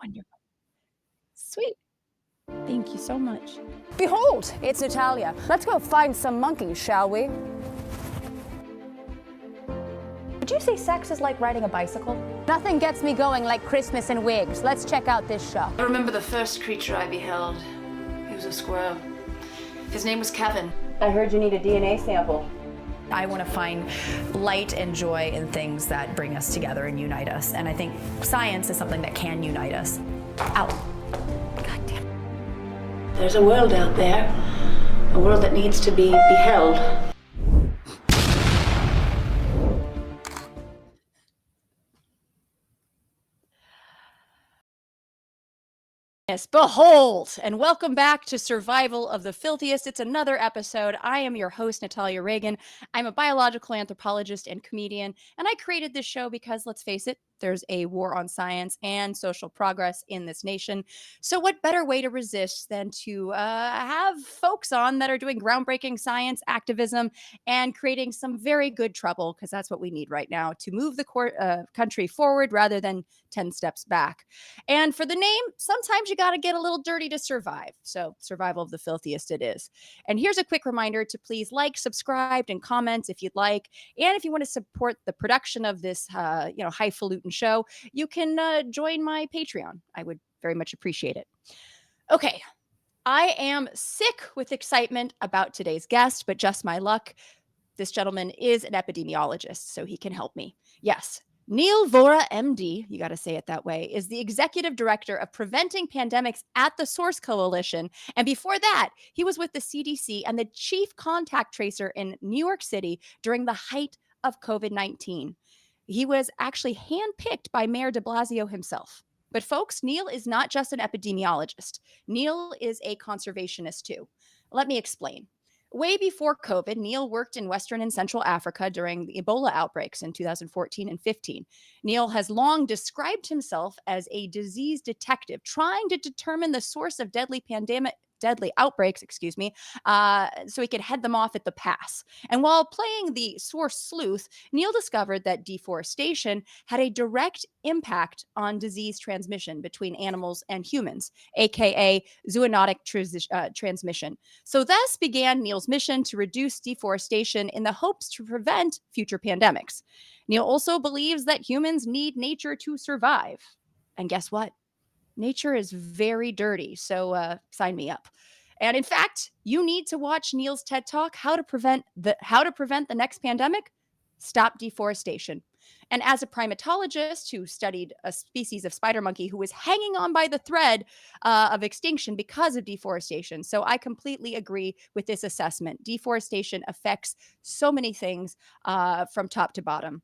Wonderful. Sweet. Thank you so much. Behold, it's Natalia. Let's go find some monkeys, shall we? Would you say sex is like riding a bicycle? Nothing gets me going like Christmas and wigs. Let's check out this show. I remember the first creature I beheld. He was a squirrel. His name was Kevin. I heard you need a DNA sample. I want to find light and joy in things that bring us together and unite us. And I think science is something that can unite us. Ow. God damn. There's a world out there, a world that needs to be beheld. Yes, behold, and welcome back to Survival of the Filthiest. It's another episode. I am your host, Natalia Reagan. I'm a biological anthropologist and comedian, and I created this show because, let's face it, there's a war on science and social progress in this nation. So what better way to resist than to have folks on that are doing groundbreaking science activism and creating some very good trouble, because that's what we need right now to move the country forward rather than 10 steps back. And for the name, sometimes you got to get a little dirty to survive. So Survival of the Filthiest it is. And here's a quick reminder to please like, subscribe, and comment if you'd like. And if you want to support the production of this, highfalutin show, you can join my Patreon. I would very much appreciate it. Okay, I am sick with excitement about today's guest, but just my luck, this gentleman is an epidemiologist, so he can help me. Yes, Neil Vora, MD, you got to say it that way, is the executive director of Preventing Pandemics at the Source Coalition. And before that, he was with the CDC and the chief contact tracer in New York City during the height of COVID-19. He was actually handpicked by Mayor de Blasio himself. But folks, Neil is not just an epidemiologist. Neil is a conservationist too. Let me explain. Way before COVID, Neil worked in Western and Central Africa during the Ebola outbreaks in 2014 and 15. Neil has long described himself as a disease detective, trying to determine the source of deadly outbreaks, so he could head them off at the pass. And while playing the source sleuth, Neil discovered that deforestation had a direct impact on disease transmission between animals and humans, aka zoonotic transmission. So thus began Neil's mission to reduce deforestation in the hopes to prevent future pandemics. Neil also believes that humans need nature to survive. And guess what? Nature is very dirty, so sign me up. And in fact, you need to watch Neil's TED Talk, How to Prevent the Next Pandemic, Stop Deforestation. And as a primatologist who studied a species of spider monkey who was hanging on by the thread of extinction because of deforestation. So I completely agree with this assessment. Deforestation affects so many things from top to bottom.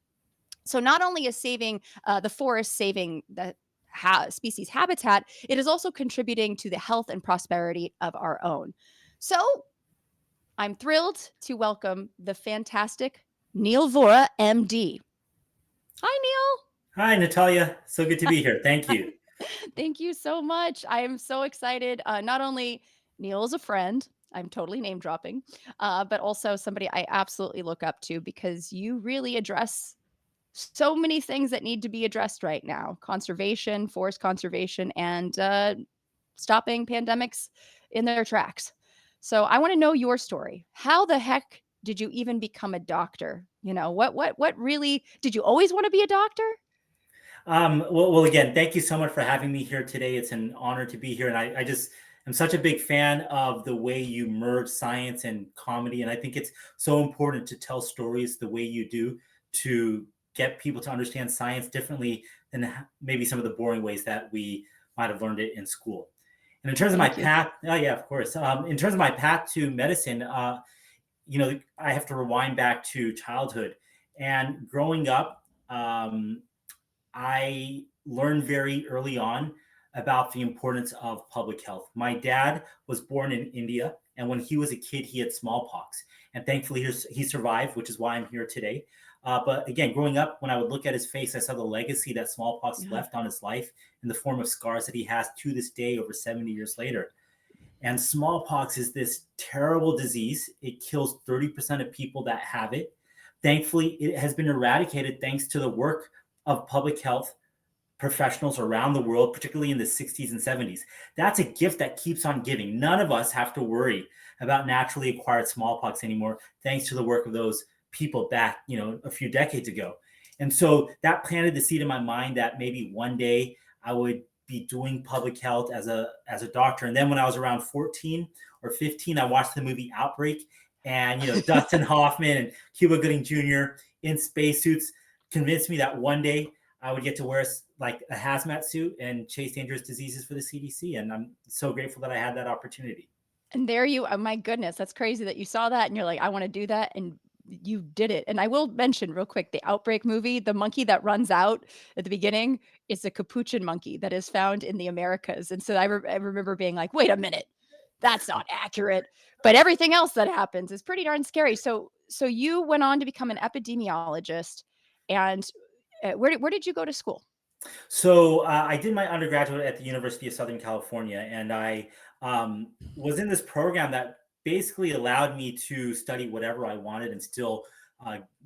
So not only is saving the forest saving the species habitat, it is also contributing to the health and prosperity of our own. So I'm thrilled to welcome the fantastic Neil Vora, MD. Hi, Neil. Hi, Natalia. So good to be here. Thank you. Thank you so much. I am so excited. Not only Neil is a friend, I'm totally name dropping, but also somebody I absolutely look up to because you really address so many things that need to be addressed right now: conservation, forest conservation, and stopping pandemics in their tracks. So I want to know your story. How the heck did you even become a doctor? You know, what really, did you always want to be a doctor? Well, again, thank you so much for having me here today. It's an honor to be here. And I just am such a big fan of the way you merge science and comedy. And I think it's so important to tell stories the way you do to get people to understand science differently than maybe some of the boring ways that we might have learned it in school. And in terms of my path, of course. In terms of my path to medicine, I have to rewind back to childhood. And growing up, I learned very early on about the importance of public health. My dad was born in India, and when he was a kid, he had smallpox. And thankfully, he survived, which is why I'm here today. But again, growing up, when I would look at his face, I saw the legacy that smallpox left on his life in the form of scars that he has to this day, over 70 years later. And smallpox is this terrible disease. It kills 30% of people that have it. Thankfully, it has been eradicated thanks to the work of public health professionals around the world, particularly in the 60s and 70s. That's a gift that keeps on giving. None of us have to worry about naturally acquired smallpox anymore, thanks to the work of those people back, a few decades ago. And so that planted the seed in my mind that maybe one day I would be doing public health as a doctor. And then when I was around 14 or 15, I watched the movie Outbreak, and Dustin Hoffman and Cuba Gooding Jr. in spacesuits convinced me that one day I would get to wear like a hazmat suit and chase dangerous diseases for the CDC. And I'm so grateful that I had that opportunity. And there you oh my goodness, that's crazy that you saw that and you're like, "I wanna do that," and you did it. And I will mention real quick, the Outbreak movie, the monkey that runs out at the beginning is a capuchin monkey that is found in the Americas, and so I remember being like, "Wait a minute, that's not accurate," but everything else that happens is pretty darn scary. So you went on to become an epidemiologist, and, where did you go to school? So I did my undergraduate at the University of Southern California, and I was in this program that basically allowed me to study whatever I wanted and still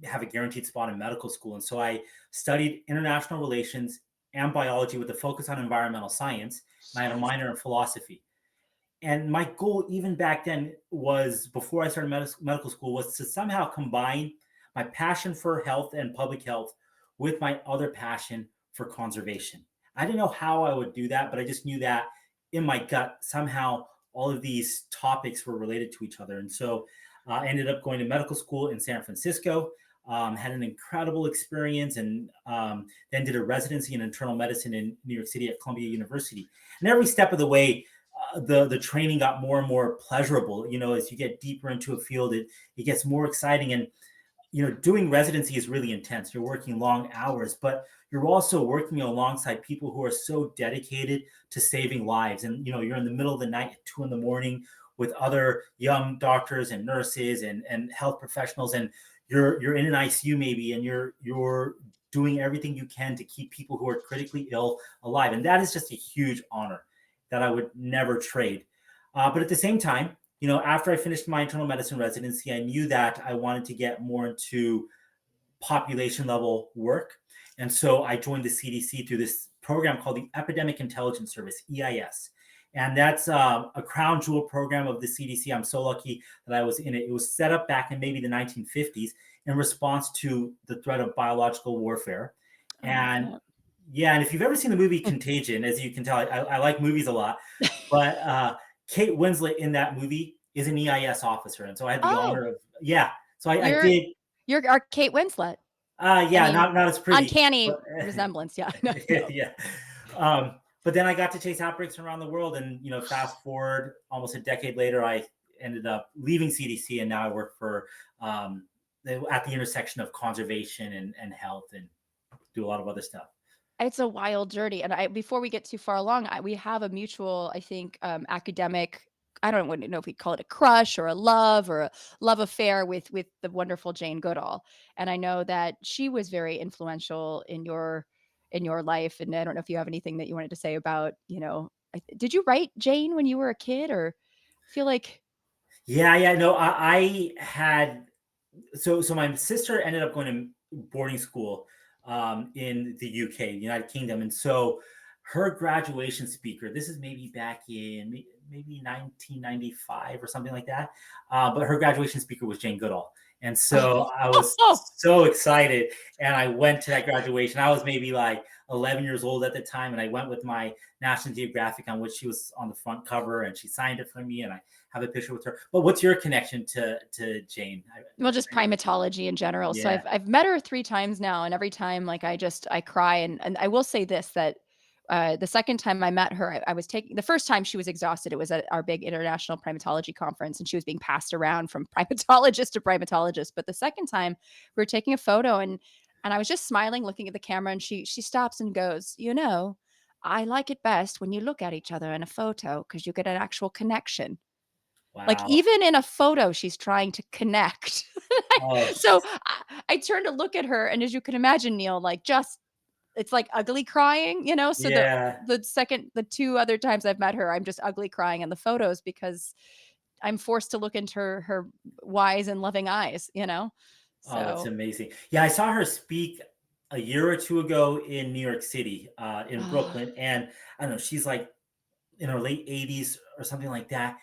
have a guaranteed spot in medical school. And so I studied international relations and biology with a focus on environmental science, and I had a minor in philosophy. And my goal, even back then, was before I started medical school, was to somehow combine my passion for health and public health with my other passion for conservation. I didn't know how I would do that, but I just knew that in my gut, somehow all of these topics were related to each other. And so I ended up going to medical school in San Francisco, had an incredible experience, and then did a residency in internal medicine in New York City at Columbia University. And every step of the way, the training got more and more pleasurable. As you get deeper into a field, it gets more exciting. And doing residency is really intense. You're working long hours, but you're also working alongside people who are so dedicated to saving lives. And you're in the middle of the night at 2 a.m. with other young doctors and nurses and health professionals, and you're in an ICU maybe, and you're doing everything you can to keep people who are critically ill alive. And that is just a huge honor that I would never trade. But at the same time, after I finished my internal medicine residency, I knew that I wanted to get more into population level work. And so I joined the CDC through this program called the Epidemic Intelligence Service, EIS. And that's a crown jewel program of the CDC. I'm so lucky that I was in it. It was set up back in maybe the 1950s in response to the threat of biological warfare. And and if you've ever seen the movie Contagion, as you can tell, I like movies a lot, but Kate Winslet in that movie is an EIS officer. And so I had the honor of, so I did. You're our Kate Winslet. Not as pretty. Uncanny resemblance, yeah. No. Yeah. But then I got to chase outbreaks around the world, and fast forward almost a decade later, I ended up leaving CDC, and now I work for at the intersection of conservation and health, and do a lot of other stuff. It's a wild journey, and before we get too far along, we have a mutual, I think, academic. I don't know if we call it a crush or a love affair with the wonderful Jane Goodall, and I know that she was very influential in your life. And I don't know if you have anything that you wanted to say about, did you write Jane when you were a kid, or I feel like No, I had so my sister ended up going to boarding school in the UK, the United Kingdom. And so her graduation speaker, this is maybe back in maybe 1995 or something like that. But her graduation speaker was Jane Goodall. And so I was so excited. And I went to that graduation. I was maybe like 11 years old at the time. And I went with my National Geographic, on which she was on the front cover, and she signed it for me. And I have a picture with her. But what's your connection to Jane? Well, just primatology in general. So Yeah. I've met her 3 times now, and every time, like, I cry. And I will say this, that the second time I met her, I was taking the first time she was exhausted. It was at our big international primatology conference, and she was being passed around from primatologist to primatologist. But the second time, we were taking a photo, and I was just smiling, looking at the camera, and she stops and goes, I like it best when you look at each other in a photo, because you get an actual connection. Like, Wow. even in a photo, she's trying to connect. Oh, So I turned to look at her, and as you can imagine, Neil, like, just it's like ugly crying, So yeah. the 2 other times I've met her, I'm just ugly crying in the photos because I'm forced to look into her wise and loving eyes. Oh, that's So amazing. Yeah, I saw her speak a year or two ago in New York City, in Oh, Brooklyn, and I don't know, she's like in her late 80s or something like that,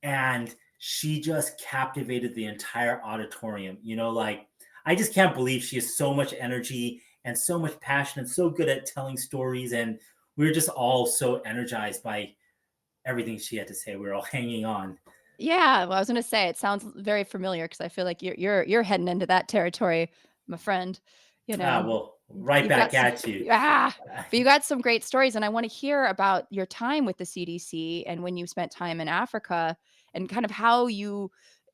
and she just captivated the entire auditorium. Like, I just can't believe she has so much energy and so much passion and so good at telling stories, and we were just all so energized by everything she had to say. We were all hanging on. yeah, well, I was gonna say, it sounds very familiar because I feel like you're heading into that territory, my friend, you know? Well, right You've got back some at you. but you got some great stories, and I wanna hear about your time with the CDC and when you spent time in Africa and kind of how you,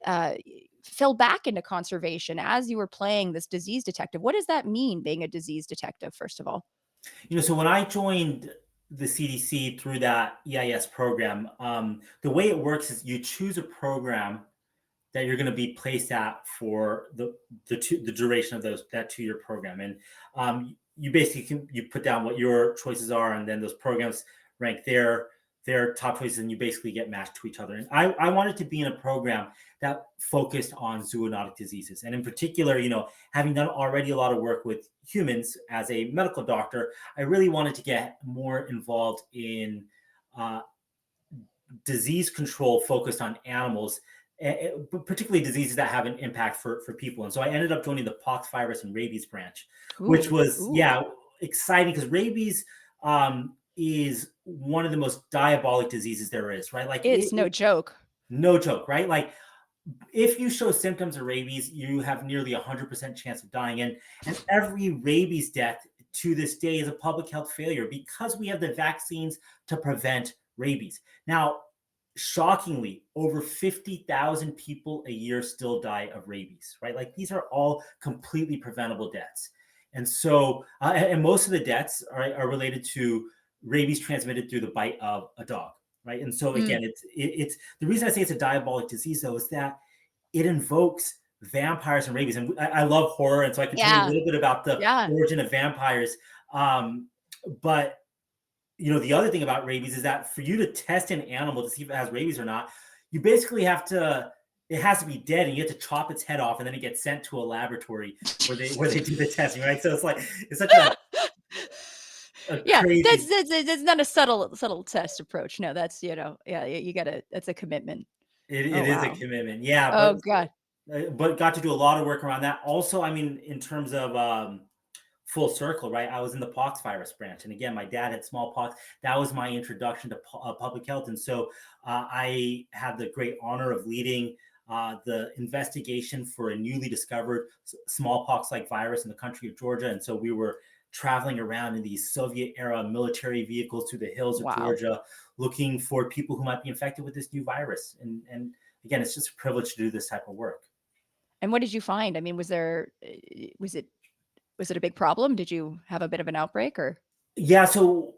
uh, fell back into conservation as you were playing this disease detective. What does that mean, being a disease detective, first of all? So when I joined the CDC through that EIS program, the way it works is you choose a program that you're going to be placed at for the duration of that 2-year program, and you basically you put down what your choices are, and then those programs rank their top choices, and you basically get matched to each other. And I wanted to be in a program that focused on zoonotic diseases, and in particular, having done already a lot of work with humans as a medical doctor, I really wanted to get more involved in uh, disease control focused on animals, but particularly diseases that have an impact for people. And so I ended up joining the poxvirus and rabies branch, which Ooh, was, ooh. yeah, exciting because rabies is one of the most diabolic diseases there is, right? Like, It's no joke. no joke, right? Like, if you show symptoms of rabies, you have nearly 100% chance of dying. And every rabies death to this day is a public health failure because we have the vaccines to prevent rabies. Now, shockingly, over 50,000 people a year still die of rabies, right? Like, these are all completely preventable deaths. And so, and most of the deaths are related to rabies transmitted through the bite of a dog, right? And so Mm, again, it's the reason I say it's a diabolic disease, though, is that it invokes vampires and rabies. And I love horror, and so I can tell you a yeah, little bit about the yeah. origin of vampires. But the other thing about rabies is that for you to test an animal to see if it has rabies or not, you basically have to. It has to be dead, and you have to chop its head off, and then it gets sent to a laboratory where they do the testing, right? So it's such a Yeah, crazy. that's not a subtle test approach. No, that's, yeah, you gotta that's a commitment. It Oh, is a wow. commitment, yeah, Oh, god. but got to do a lot of work around that. Also, I mean, in terms of full circle, right? I was in the poxvirus branch, and again, my dad had smallpox. That was my introduction to public health, and so I had the great honor of leading the investigation for a newly discovered smallpox-like virus in the country of Georgia. And so we were traveling around in these Soviet-era military vehicles through the hills of Wow. Georgia, looking for people who might be infected with this new virus. And again, it's just a privilege to do this type of work. And what did you find? I mean, was it a big problem? Did you have a bit of an outbreak, or Yeah, so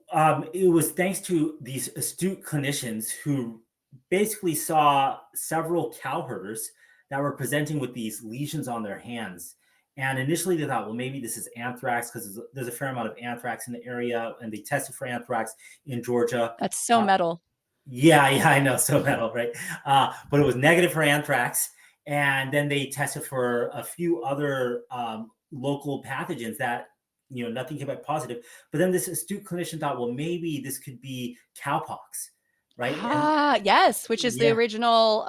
it was thanks to these astute clinicians who basically saw several cow herders that were presenting with these lesions on their hands. And initially they thought, well, maybe this is anthrax because there's a fair amount of anthrax in the area, and they tested for anthrax in Georgia. that's so metal. Yeah, yeah, I know, so metal, right? But it was negative for anthrax, and then they tested for a few other local pathogens that nothing came back positive. But then this astute clinician thought, well, maybe this could be cowpox, right? And Ah, yes, which is the yeah, original,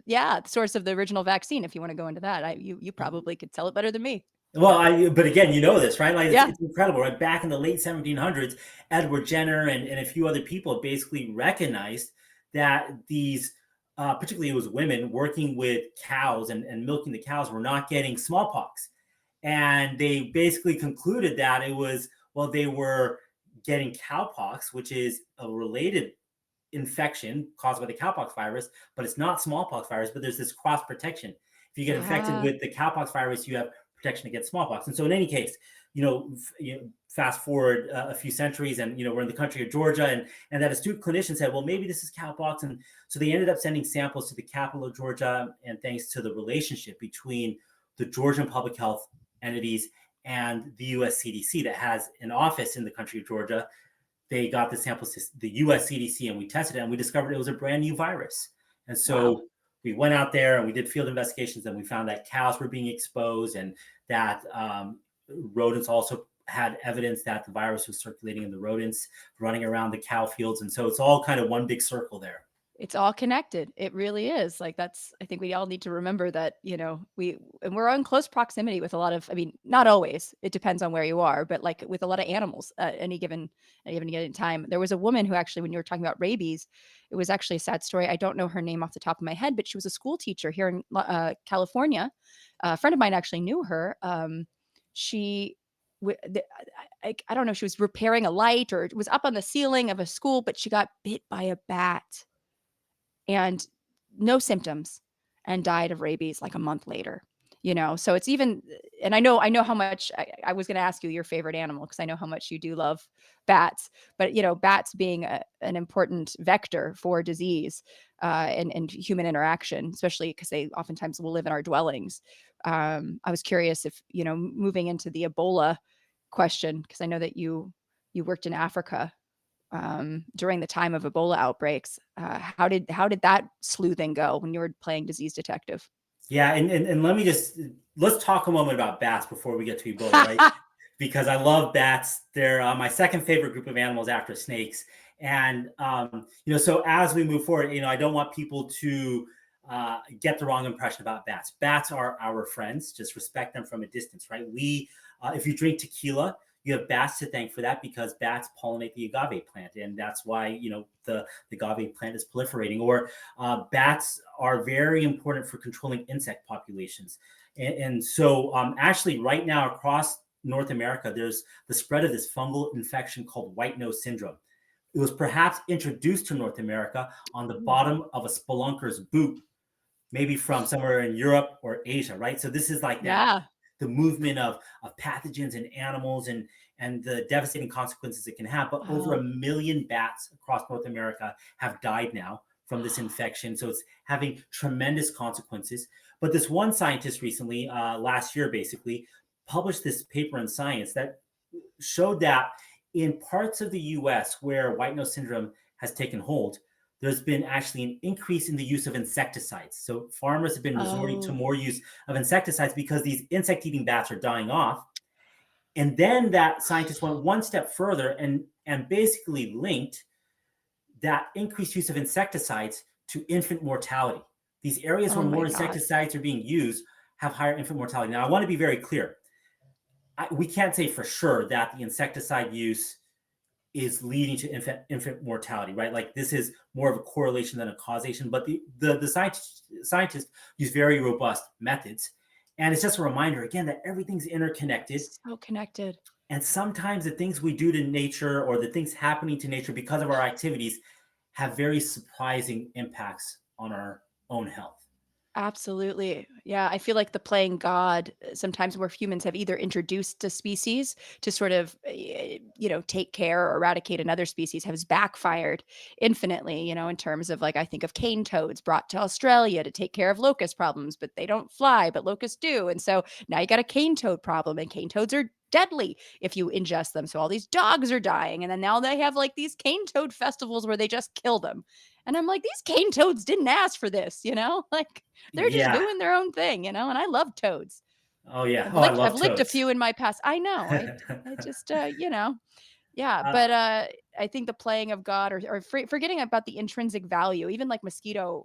yeah, source of the original vaccine, if you wanna go into that. You probably could tell it better than me. well, but again, this, right? Like, Yeah. it's incredible, right? Back in the late 1700s, Edward Jenner and a few other people basically recognized that these, particularly it was women working with cows and milking the cows, were not getting smallpox. And they basically concluded that it was, well, they were getting cowpox, which is a related infection caused by the cowpox virus, but it's not smallpox virus, but there's this cross protection. If you get infected Ah, with the cowpox virus, you have protection against smallpox. And so in any case, fast forward a few centuries, and we're in the country of Georgia, and that astute clinician said, well, maybe this is cowpox. And so they ended up sending samples to the capital of Georgia, and thanks to the relationship between the Georgian public health entities and the US CDC that has an office in the country of Georgia, they got the samples to the US CDC, and we tested it, and we discovered it was a brand new virus. And wow. so we went out there and we did field investigations, and we found that cows were being exposed, and that rodents also had evidence that the virus was circulating in the rodents running around the cow fields. And so it's all kind of one big circle there. It's all connected. It really is. Like I think we all need to remember that, we're in close proximity with a lot of, I mean, not always, it depends on where you are, but like with a lot of animals at any given time. There was a woman who actually, when you were talking about rabies, it was actually a sad story. I don't know her name off the top of my head, but she was a school teacher here in California. A friend of mine actually knew her. She, I don't know, she was repairing a light or it was up on the ceiling of a school, but she got bit by a bat and no symptoms and died of rabies like a month later. So it's even, and I know how much I was going to ask you your favorite animal because I know how much you do love bats, but bats being an important vector for disease and human interaction, especially because they oftentimes will live in our dwellings. I was curious if, moving into the Ebola question, because I know that you worked in Africa during the time of Ebola outbreaks. How did that sleuthing go when you were playing disease detective? Yeah, and let's talk a moment about bats before we get to Ebola, right? Because I love bats. They're my second favorite group of animals after snakes. And so as we move forward, I don't want people to get the wrong impression about bats. Bats are our friends. Just respect them from a distance, right? If you drink tequila, you have bats to thank for that because bats pollinate the agave plant, and that's why the agave plant is proliferating. Or bats are very important for controlling insect populations, and so actually, right now across North America, there's the spread of this fungal infection called white nose syndrome. It was perhaps introduced to North America on the bottom of a spelunker's boot, maybe from somewhere in Europe or Asia, right? So this is like that. The movement of pathogens in animals and the devastating consequences it can have. But over 1 million bats across North America have died now from this infection. So it's having tremendous consequences. But this one scientist recently, last year basically, published this paper in Science that showed that in parts of the US where white nose syndrome has taken hold, there's been actually an increase in the use of insecticides. So farmers have been resorting to more use of insecticides because these insect-eating bats are dying off. And then that scientist went one step further and basically linked that increased use of insecticides to infant mortality. These areas where more insecticides are being used have higher infant mortality. Now, I want to be very clear. We can't say for sure that the insecticide use is leading to infant mortality, right? Like this is more of a correlation than a causation, but the scientists use very robust methods. And it's just a reminder again that everything's interconnected. So connected. And sometimes the things we do to nature or the things happening to nature because of our activities have very surprising impacts on our own health. Absolutely. Yeah, I feel like the playing God sometimes where humans have either introduced a species to sort of, take care or eradicate another species has backfired infinitely, in terms of like, I think of cane toads brought to Australia to take care of locust problems, but they don't fly, but locusts do. And so now you got a cane toad problem and cane toads are deadly if you ingest them. So all these dogs are dying. And then now they have like these cane toad festivals where they just kill them. And I'm like, these cane toads didn't ask for this, like they're just doing their own thing, and I love toads. Oh yeah. I've licked a few in my past. I know. I just, yeah. But I think the playing of God or forgetting about the intrinsic value, even like mosquito,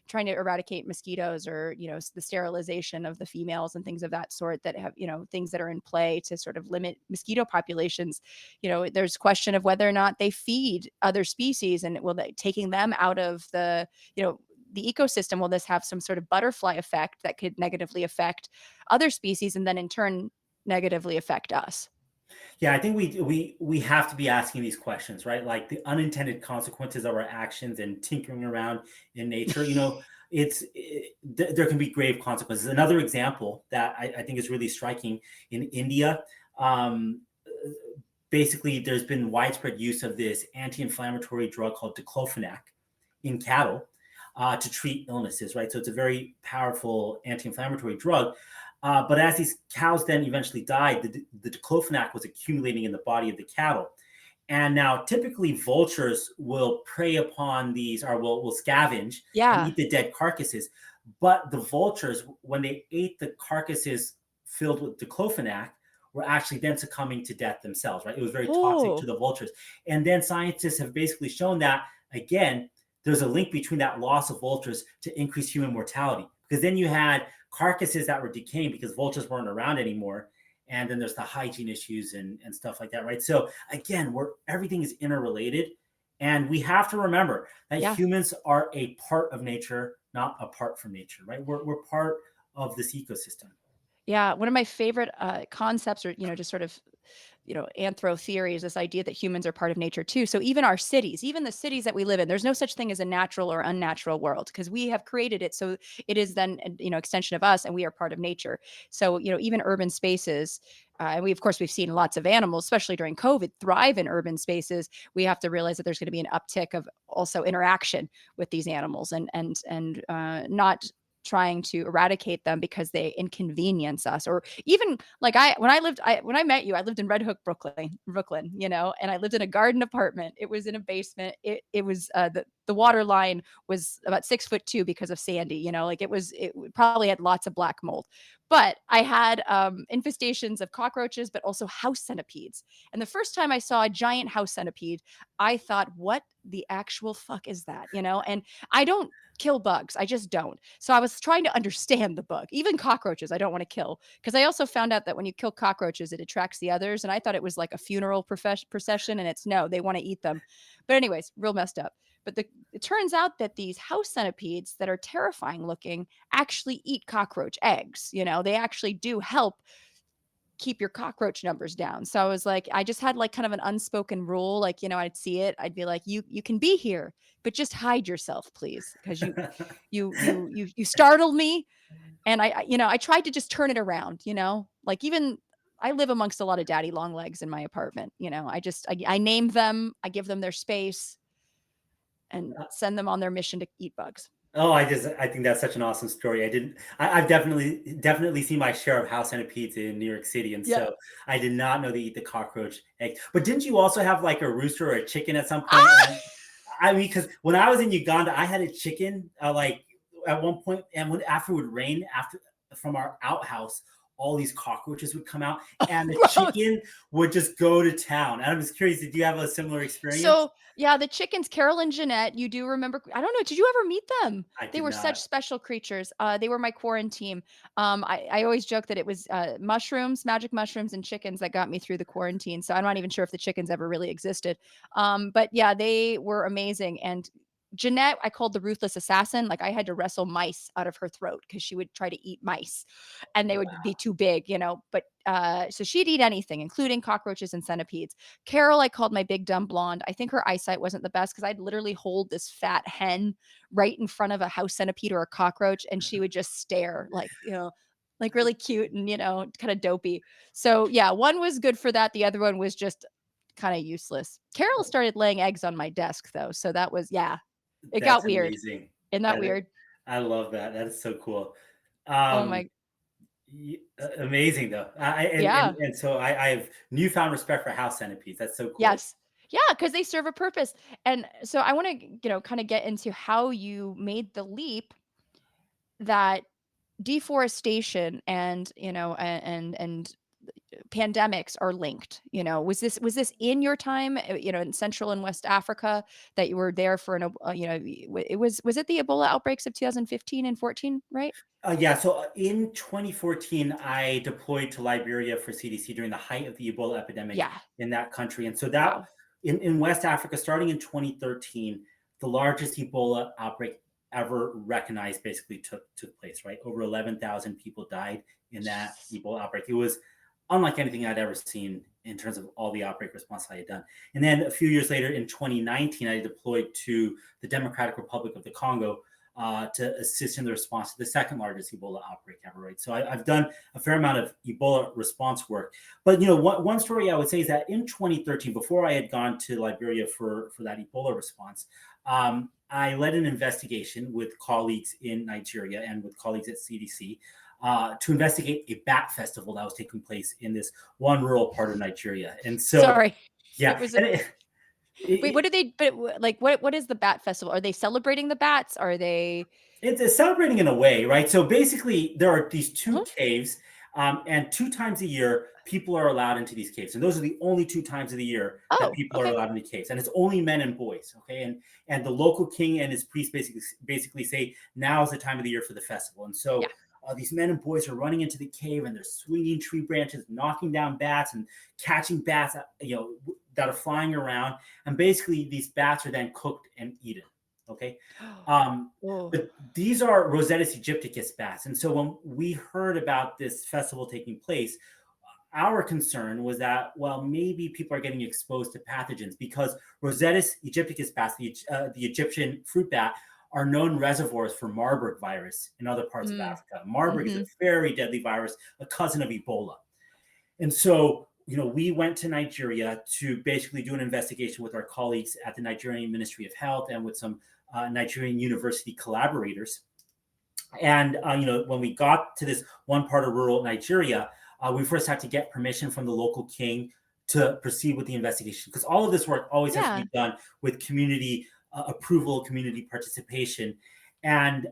trying to eradicate mosquitoes or, the sterilization of the females and things of that sort that have, things that are in play to sort of limit mosquito populations. There's question of whether or not they feed other species and taking them out of the ecosystem, will this have some sort of butterfly effect that could negatively affect other species and then in turn negatively affect us? Yeah, I think we have to be asking these questions, right? Like the unintended consequences of our actions and tinkering around in nature. There can be grave consequences. Another example that I think is really striking in India. Basically, there's been widespread use of this anti-inflammatory drug called diclofenac in cattle to treat illnesses, right? So it's a very powerful anti-inflammatory drug. But as these cows then eventually died, the diclofenac was accumulating in the body of the cattle. And now typically vultures will prey upon these or will scavenge and eat the dead carcasses. But the vultures, when they ate the carcasses filled with diclofenac, were actually then succumbing to death themselves, right? It was very toxic to Oh, the vultures. And then scientists have basically shown that, again, there's a link between that loss of vultures to increased human mortality. Because then you had carcasses that were decaying because vultures weren't around anymore. And then there's the hygiene issues and stuff like that, right? So again, everything is interrelated. And we have to remember that yeah. humans are a part of nature, not apart from nature, right? We're part of this ecosystem. Yeah, one of my favorite concepts, or just sort of anthro theory, is this idea that humans are part of nature too. So even our cities, even the cities that we live in, there's no such thing as a natural or unnatural world, because we have created it. So it is then extension of us, and we are part of nature. So even urban spaces, and of course we've seen lots of animals, especially during COVID, thrive in urban spaces. We have to realize that there's going to be an uptick of also interaction with these animals, and not trying to eradicate them because they inconvenience us. Or even like when I met you, I lived in Red Hook, Brooklyn, and I lived in a garden apartment. It was in a basement. It was the water line was about 6'2" because of Sandy, like it probably had lots of black mold. But I had infestations of cockroaches, but also house centipedes. And the first time I saw a giant house centipede, I thought, what the actual fuck is that? And I don't kill bugs. I just don't. So I was trying to understand the bug. Even cockroaches, I don't want to kill, because I also found out that when you kill cockroaches, it attracts the others. And I thought it was like a funeral procession, and it's no, they want to eat them. But anyways, real messed up. But it turns out that these house centipedes that are terrifying looking actually eat cockroach eggs. They actually do help keep your cockroach numbers down. So I was like, I just had like kind of an unspoken rule. Like, I'd see it. I'd be like, you can be here, but just hide yourself, please. Because you startled me. And I tried to just turn it around, like even I live amongst a lot of daddy long legs in my apartment. I name them, I give them their space, and send them on their mission to eat bugs. Oh, I think that's such an awesome story. I've definitely seen my share of house centipedes in New York City, and Yeah. so I did not know they eat the cockroach egg. But didn't you also have like a rooster or a chicken at some point? Ah! And I mean, because when I was in Uganda, I had a chicken like at one point, and after it would rain from our outhouse, all these cockroaches would come out, and the Gross. chicken would just go to town. And I'm just curious, did you have a similar experience? So, yeah, the chickens, Carol and Jeanette, you do remember, I don't know, did you ever meet them? I They did were not. such special creatures. They were my quarantine. I always joke that it was mushrooms, magic mushrooms, and chickens that got me through the quarantine. So I'm not even sure if the chickens ever really existed. But yeah, they were amazing. And Jeanette, I called the ruthless assassin. Like I had to wrestle mice out of her throat because she would try to eat mice, and they would be too big, But so she'd eat anything, including cockroaches and centipedes. Carol, I called my big dumb blonde. I think her eyesight wasn't the best because I'd literally hold this fat hen right in front of a house centipede or a cockroach, and she would just stare like, like really cute and, kind of dopey. So yeah, one was good for that. The other one was just kind of useless. Carol started laying eggs on my desk though. So that was, yeah, it got That's weird. amazing. Isn't that That is, weird? I love that. That is so cool. Oh Um, my, Amazing though. yeah. And so I have newfound respect for house centipedes. That's so cool. Yes. Yeah, because they serve a purpose. And so I want to, kind of get into how you made the leap that deforestation and, and pandemics are linked. Was this in your time, in Central and West Africa, that you were there for was it the Ebola outbreaks of 2015 and 14, right? Yeah, so in 2014, I deployed to Liberia for CDC during the height of the Ebola epidemic Yeah. in that country. And so Wow. in West Africa, starting in 2013, the largest Ebola outbreak ever recognized basically took place, right? Over 11,000 people died in that Ebola outbreak. It was unlike anything I'd ever seen in terms of all the outbreak response I had done. And then a few years later, in 2019, I deployed to the Democratic Republic of the Congo to assist in the response to the second largest Ebola outbreak ever, right? So I've done a fair amount of Ebola response work. But one story I would say is that in 2013, before I had gone to Liberia for that Ebola response, I led an investigation with colleagues in Nigeria and with colleagues at CDC to investigate a bat festival that was taking place in this one rural part of Nigeria. And so, Sorry. It yeah, was and wait, what did they, but like, what is the bat festival? Are they celebrating the bats? Are they, it's celebrating in a way, right? So basically, there are these two huh? caves, and two times a year, people are allowed into these caves. And those are the only 2 times of the year that Oh, people are okay. allowed into caves. And it's only men and boys. Okay. And the local king and his priest basically say, now is the time of the year for the festival. And so Yeah. these men and boys are running into the cave and they're swinging tree branches, knocking down bats and catching bats, that are flying around. And basically these bats are then cooked and eaten. Okay. Oh, But these are Rosetta's aegypticus bats. And so when we heard about this festival taking place, our concern was that, well, maybe people are getting exposed to pathogens because Rosetta's aegypticus bats, the Egyptian fruit bat, are known reservoirs for Marburg virus in other parts of mm, Africa. Marburg is a hmm very deadly virus, a cousin of Ebola. And so, we went to Nigeria to basically do an investigation with our colleagues at the Nigerian Ministry of Health and with some Nigerian university collaborators. And when we got to this one part of rural Nigeria, we first had to get permission from the local king to proceed with the investigation, because all of this work always has to yeah. be done with community approval, community participation. And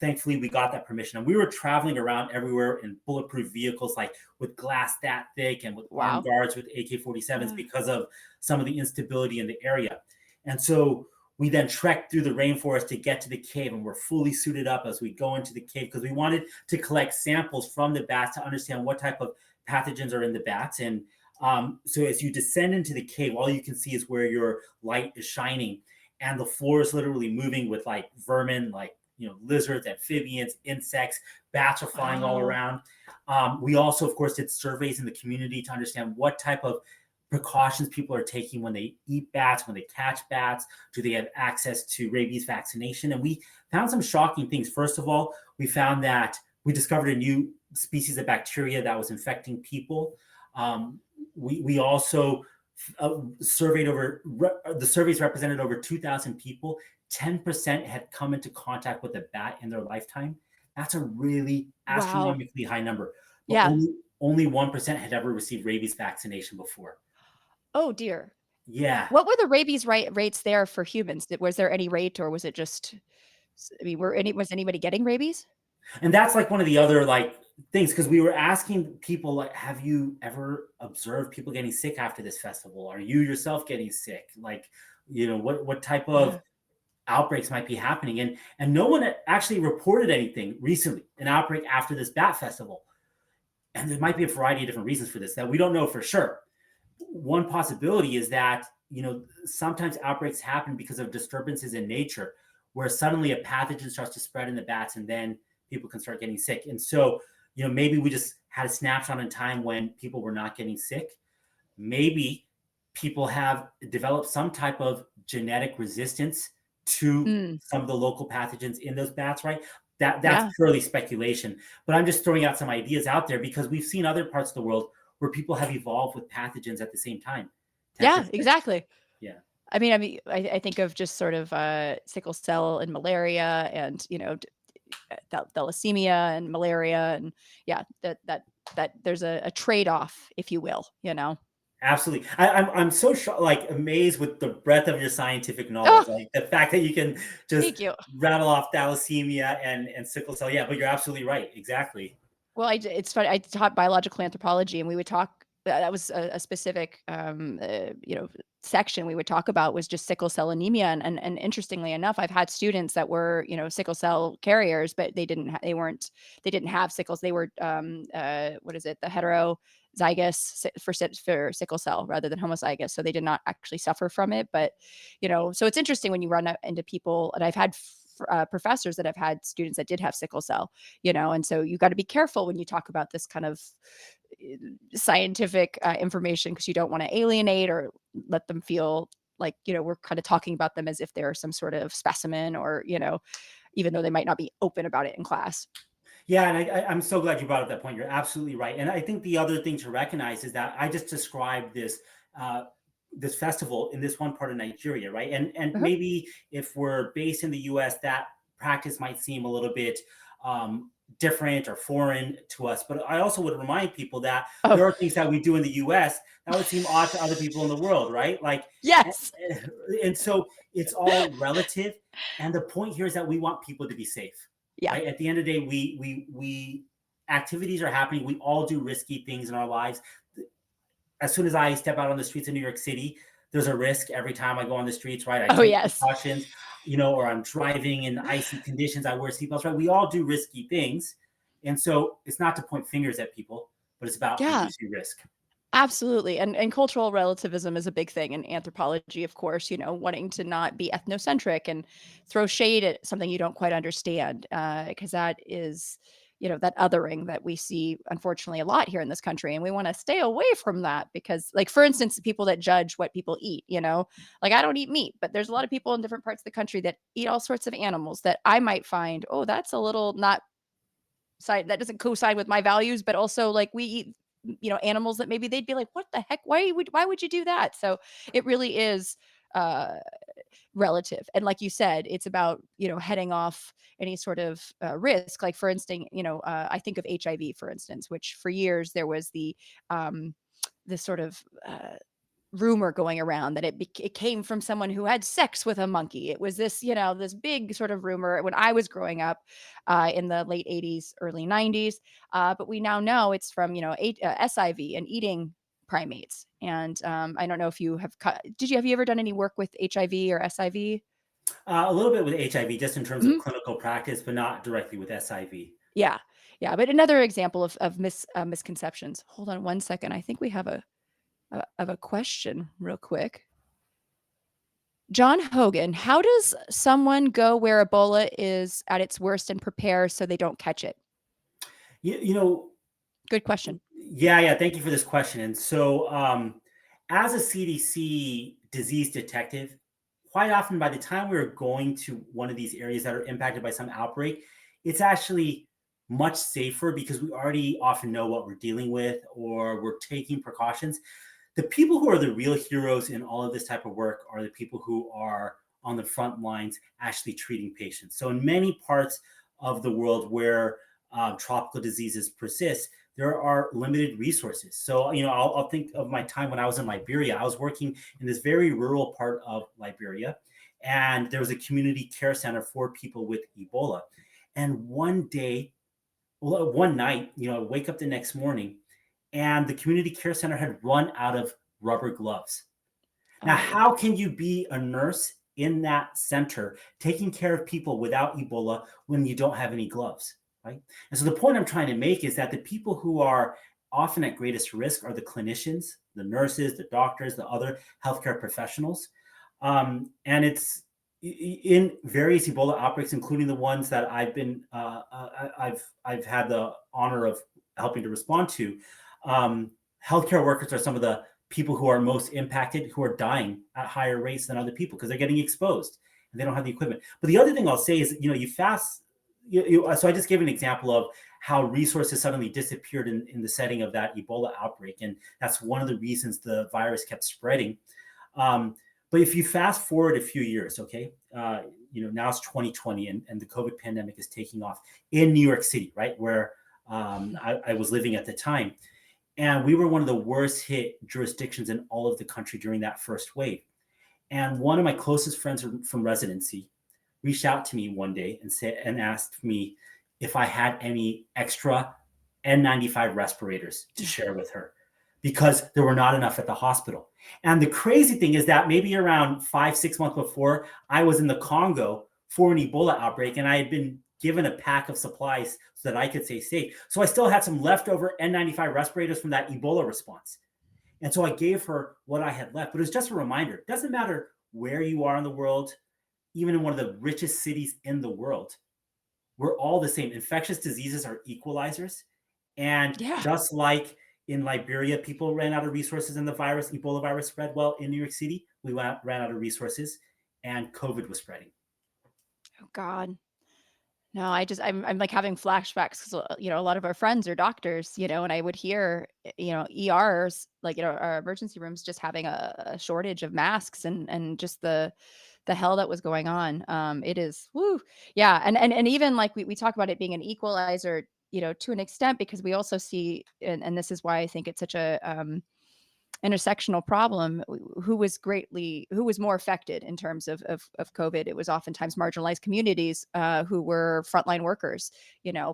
thankfully, we got that permission. And we were traveling around everywhere in bulletproof vehicles, like with glass that thick and with armed Wow. guards with AK-47s Uh, because of some of the instability in the area. And so we then trekked through the rainforest to get to the cave, and we're fully suited up as we go into the cave because we wanted to collect samples from the bats to understand what type of pathogens are in the bats. And so as you descend into the cave, all you can see is where your light is shining, and the floor is literally moving with like vermin, like lizards, amphibians, insects. Bats are flying all wow. around. We also, of course, did surveys in the community to understand what type of precautions people are taking when they eat bats, when they catch bats. Do they have access to rabies vaccination? And we found some shocking things. First of all, we found that we discovered a new species of bacteria that was infecting people. We also surveyed the surveys represented over 2,000 people. 10% had come into contact with a bat in their lifetime. That's a really Wow. astronomically high number. But Yeah. only 1% had ever received rabies vaccination before. Oh dear. Yeah. What were the rabies rates there for humans? Was there any rate, or was it just? I mean, was anybody getting rabies? And that's like one of the other like things, because we were asking people, like, have you ever observed people getting sick after this festival? Are you yourself getting sick? Like, what type of Yeah. outbreaks might be happening? And no one actually reported anything recently, an outbreak after this bat festival. And there might be a variety of different reasons for this that we don't know for sure. One possibility is that sometimes outbreaks happen because of disturbances in nature, where suddenly a pathogen starts to spread in the bats, and then people can start getting sick. And so maybe we just had a snapshot in time when people were not getting sick. Maybe people have developed some type of genetic resistance to Mm, some of the local pathogens in those bats, right? That's yeah. purely speculation, but I'm just throwing out some ideas out there because we've seen other parts of the world where people have evolved with pathogens at the same time. Yeah, exactly. Yeah, I think of just sort of, sickle cell and malaria and, thalassemia and malaria, and yeah, that there's a trade-off, if you will, you know? absolutely. I'm so like amazed with the breadth of your scientific knowledge, Oh, like the fact that you can just thank you. rattle off thalassemia and sickle cell. Yeah, but you're absolutely right. Exactly. Well, it's funny, I taught biological anthropology, and we would talk that was a specific, section we would talk about was just sickle cell anemia, and interestingly enough, I've had students that were, sickle cell carriers, but they didn't have sickles. They were, what is it? The heterozygous for sickle cell rather than homozygous, so they did not actually suffer from it, but, so it's interesting when you run out into people, and I've had professors that have had students that did have sickle cell, and so you got to be careful when you talk about this kind of uh, scientific information, because you don't want to alienate or let them feel like, we're kind of talking about them as if they're some sort of specimen, or, even though they might not be open about it in class. Yeah, and I'm so glad you brought up that point. You're absolutely right. And I think the other thing to recognize is that I just described uh, this festival in this one part of Nigeria, right? And Uh-huh. maybe if we're based in the U.S., that practice might seem a little bit different or foreign to us. But I also would remind people that there Oh, are things that we do in the U.S. that would seem odd to other people in the world, right? Like, yes. and so it's all relative. And the point here is that we want people to be safe, Yeah. right? At the end of the day, we activities are happening. We all do risky things in our lives. as soon as I step out on the streets of New York City, there's a risk every time I go on the streets, right? I Oh, take yes. precautions, or I'm driving in icy conditions. I wear seatbelts, right? We all do risky things. And so it's not to point fingers at people, but it's about Yeah. reducing risk. Absolutely. And cultural relativism is a big thing in anthropology, of course, wanting to not be ethnocentric and throw shade at something you don't quite understand. Because that is, that othering that we see, unfortunately, a lot here in this country. And we want to stay away from that because, like, for instance, the people that judge what people eat, like I don't eat meat, but there's a lot of people in different parts of the country that eat all sorts of animals that I might find, oh, that's a little not side that doesn't coincide with my values, but also like we eat animals that maybe they'd be like, what the heck, why would you do that? So it really is uh relative, and like you said, it's about heading off any sort of risk. Like for instance, I think of HIV, for instance, which for years there was um this sort of rumor going around that it came from someone who had sex with a monkey. It was this, this big sort of rumor when I was growing up in the late 80s, early 90s. But we now know it's from, SIV and eating primates. And I don't know if you have you ever done any work with HIV or SIV? A little bit with HIV, just in terms of Mhm. clinical practice, but not directly with SIV. Yeah. Yeah. But another example of misconceptions. Hold on one second. I think we have a question real quick. John Hogan, how does someone go where Ebola is at its worst and prepare so they don't catch it? You know, Good question. yeah. Thank you for this question. And so, as a CDC disease detective, quite often by the time we're going to one of these areas that are impacted by some outbreak, it's actually much safer because we already often know what we're dealing with or we're taking precautions. The people who are the real heroes in all of this type of work are the people who are on the front lines actually treating patients. So, in many parts of the world where tropical diseases persist, there are limited resources. So, I'll think of my time when I was in Liberia. I was working in this very rural part of Liberia, and there was a community care center for people with Ebola. And one night, I wake up the next morning and the community care center had run out of rubber gloves. Now, Oh, how can you be a nurse in that center taking care of people without Ebola when you don't have any gloves, right? And so the point I'm trying to make is that the people who are often at greatest risk are the clinicians, the nurses, the doctors, the other healthcare professionals. And it's in various Ebola outbreaks, including the ones that I've had the honor of helping to respond to. Healthcare workers are some of the people who are most impacted, who are dying at higher rates than other people because they're getting exposed and they don't have the equipment. But the other thing I'll say is, so I just gave an example of how resources suddenly disappeared in the setting of that Ebola outbreak. And that's one of the reasons the virus kept spreading. But if you fast forward a few years, okay, now it's 2020 and the COVID pandemic is taking off in New York City, right, where I was living at the time. And we were one of the worst hit jurisdictions in all of the country during that first wave. And one of my closest friends from residency reached out to me one day and asked me if I had any extra N95 respirators to share with her because there were not enough at the hospital. And the crazy thing is that maybe around 5-6 months before, I was in the Congo for an Ebola outbreak, and I had been given a pack of supplies so that I could stay safe. So I still had some leftover N95 respirators from that Ebola response. And so I gave her what I had left. But it was just a reminder. It doesn't matter where you are in the world, even in one of the richest cities in the world, we're all the same. Infectious diseases are equalizers. And yeah. just like in Liberia, people ran out of resources and the Ebola virus spread. Well, in New York City, we ran out of resources and COVID was spreading. Oh God. No, I'm like having flashbacks because a lot of our friends are doctors, and I would hear, ERs, like, our emergency rooms just having a shortage of masks and just the hell that was going on. It is, woo, yeah, and even like we talk about it being an equalizer, to an extent, because we also see, and this is why I think it's such intersectional problem, who was more affected in terms of COVID. It was oftentimes marginalized communities who were frontline workers,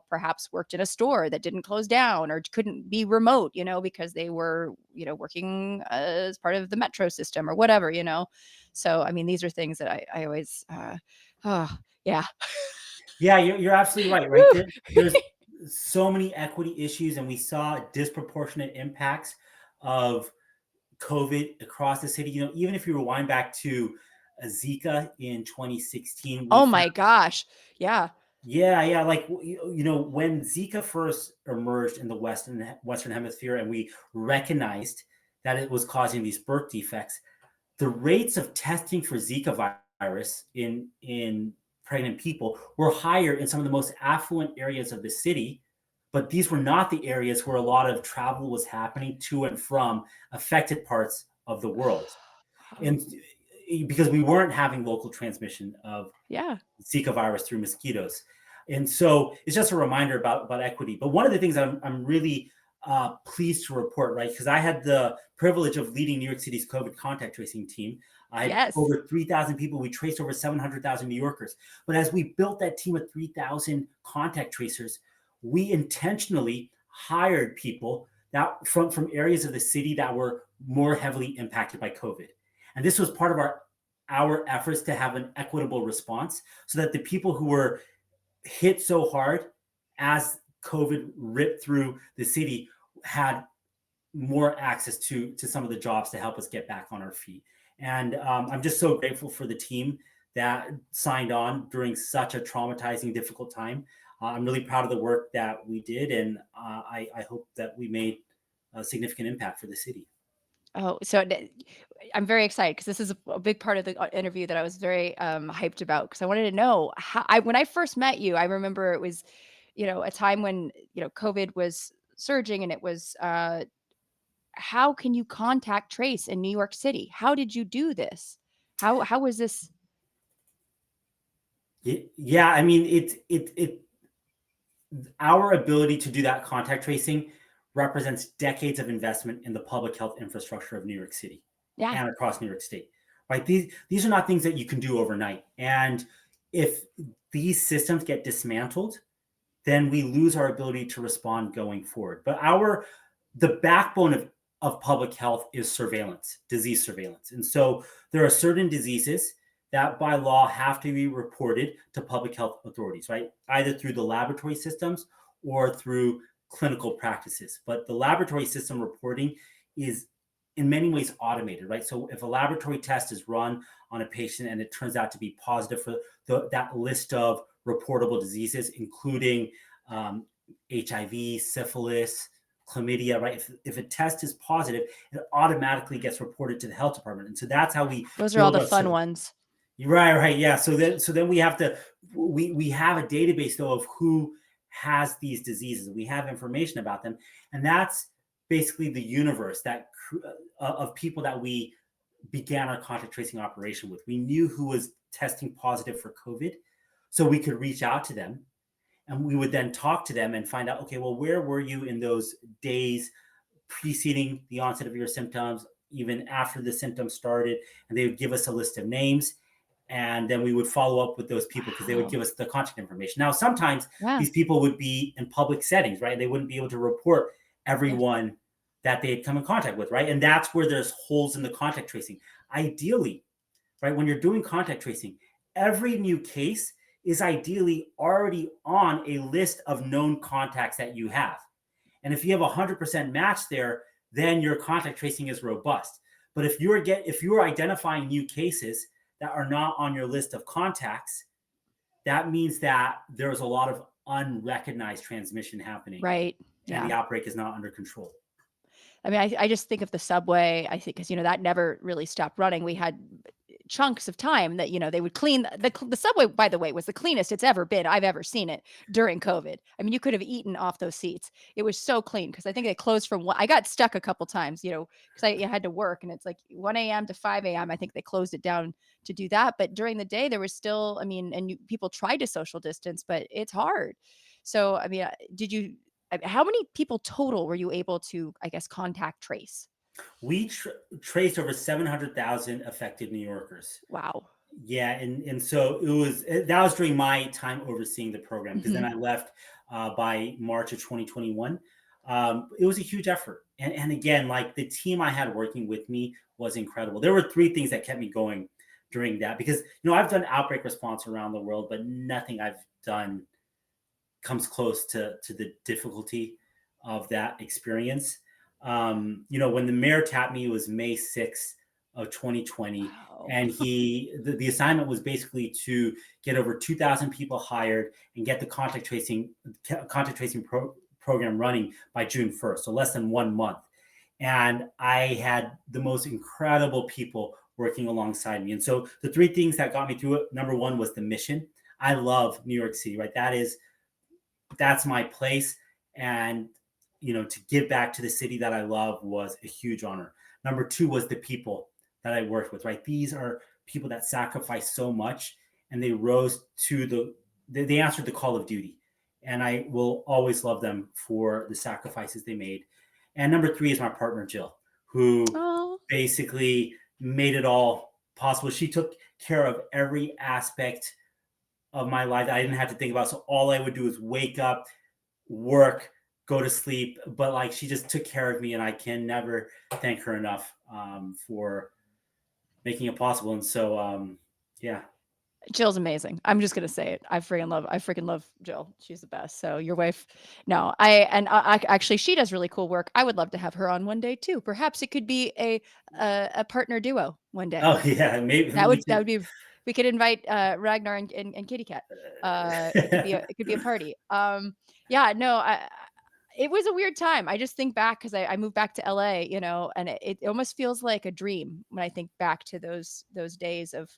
perhaps worked in a store that didn't close down or couldn't be remote, because they were, working as part of the metro system or whatever. So, I mean, these are things that I always, oh, yeah. Yeah, you're absolutely right. Right Woo! there, there's so many equity issues, and we saw disproportionate impacts of COVID across the city. Even if you rewind back to Zika in 2016, we Oh found, my gosh. Yeah. yeah, like when Zika first emerged in the Western Hemisphere, and we recognized that it was causing these birth defects, the rates of testing for Zika virus in pregnant people were higher in some of the most affluent areas of the city, but these were not the areas where a lot of travel was happening to and from affected parts of the world. And because we weren't having local transmission of Yeah. Zika virus through mosquitoes. And so it's just a reminder about equity. But one of the things I'm really pleased to report, right? Because I had the privilege of leading New York City's COVID contact tracing team. I had Yes. over 3,000 people. We traced over 700,000 New Yorkers. But as we built that team of 3,000 contact tracers, we intentionally hired people that from areas of the city that were more heavily impacted by COVID. And this was part of our efforts to have an equitable response so that the people who were hit so hard as COVID ripped through the city had more access to some of the jobs to help us get back on our feet. And I'm just so grateful for the team that signed on during such a traumatizing, difficult time. I'm really proud of the work that we did, and I hope that we made a significant impact for the city. Oh, so I'm very excited because this is a big part of the interview that I was very hyped about because I wanted to know when I first met you, I remember it was, a time when, COVID was surging and it was, how can you contact trace in New York City? How did you do this? How was this? Yeah, I mean, it our ability to do that contact tracing represents decades of investment in the public health infrastructure of New York City Yeah. and across New York State. Right? These are not things that you can do overnight. And if these systems get dismantled, then we lose our ability to respond going forward. But the backbone of public health is surveillance, disease surveillance. And so there are certain diseases that by law have to be reported to public health authorities, right? Either through the laboratory systems or through clinical practices. But the laboratory system reporting is in many ways automated, right? So if a laboratory test is run on a patient and it turns out to be positive for that list of reportable diseases, including HIV, syphilis, chlamydia, right? If a test is positive, it automatically gets reported to the health department. And so that's how we Those are all build the our fun ones. Right, yeah. So then we have to we have a database though of who has these diseases. We have information about them, and that's basically the universe of people that we began our contact tracing operation with. We knew who was testing positive for COVID, so we could reach out to them, and we would then talk to them and find out, okay, well, where were you in those days preceding the onset of your symptoms, even after the symptoms started, and they would give us a list of names, and then we would follow up with those people because they would Wow. give us the contact information. Now, sometimes Yeah. these people would be in public settings, right? They wouldn't be able to report Yes. everyone that they had come in contact with, right? And that's where there's holes in the contact tracing. Ideally, right, when you're doing contact tracing, every new case is ideally already on a list of known contacts that you have. And if you have 100% match there, then your contact tracing is robust. But if you're identifying new cases that are not on your list of contacts, that means that there's a lot of unrecognized transmission happening Right. and Yeah. the outbreak is not under control. I mean, I just think of the subway. I think because that never really stopped running. We had chunks of time that they would clean the subway. By the way, was the cleanest it's ever been. I've ever seen it during COVID. I mean, you could have eaten off those seats. It was so clean because I think they closed from I got stuck a couple times, because I had to work and it's like 1 a.m. to 5 a.m. I think they closed it down to do that. But during the day, there was still. I mean, and people tried to social distance, but it's hard. So, I mean, did you? How many people total were you able to, I guess, contact trace? We traced over 700,000 affected New Yorkers. Wow. Yeah, and so that was during my time overseeing the program, because then Mhm. I left by March of 2021. It was a huge effort, and again, like, the team I had working with me was incredible. There were three things that kept me going during that, because I've done outbreak response around the world, but nothing I've done comes close to the difficulty of that experience. When the mayor tapped me, it was May 6th of 2020, Wow. and the assignment was basically to get over 2,000 people hired and get the contact tracing program running by June 1st, so less than 1 month. And I had the most incredible people working alongside me. And so the three things that got me through it: number one was the mission. I love New York City, right? That's my place. And to give back to the city that I love was a huge honor. Number two was the people that I worked with, right? These are people that sacrifice so much, and they rose to they answered the call of duty, and I will always love them for the sacrifices they made. And number three is my partner Jill, who Oh. basically made it all possible. She took care of every aspect of my life that I didn't have to think about. So all I would do is wake up, work, go to sleep. But like, she just took care of me, and I can never thank her enough for making it possible. And so, yeah. Jill's amazing. I'm just gonna say it. I freaking love Jill. She's the best. So your wife, no, actually she does really cool work. I would love to have her on one day too. Perhaps it could be a partner duo one day. Oh yeah, maybe That we would that could. would be we could invite Ragnar and Kitty Cat. It could be a party. Yeah, no, it was a weird time. I just think back because I moved back to LA, and it almost feels like a dream when I think back to those days of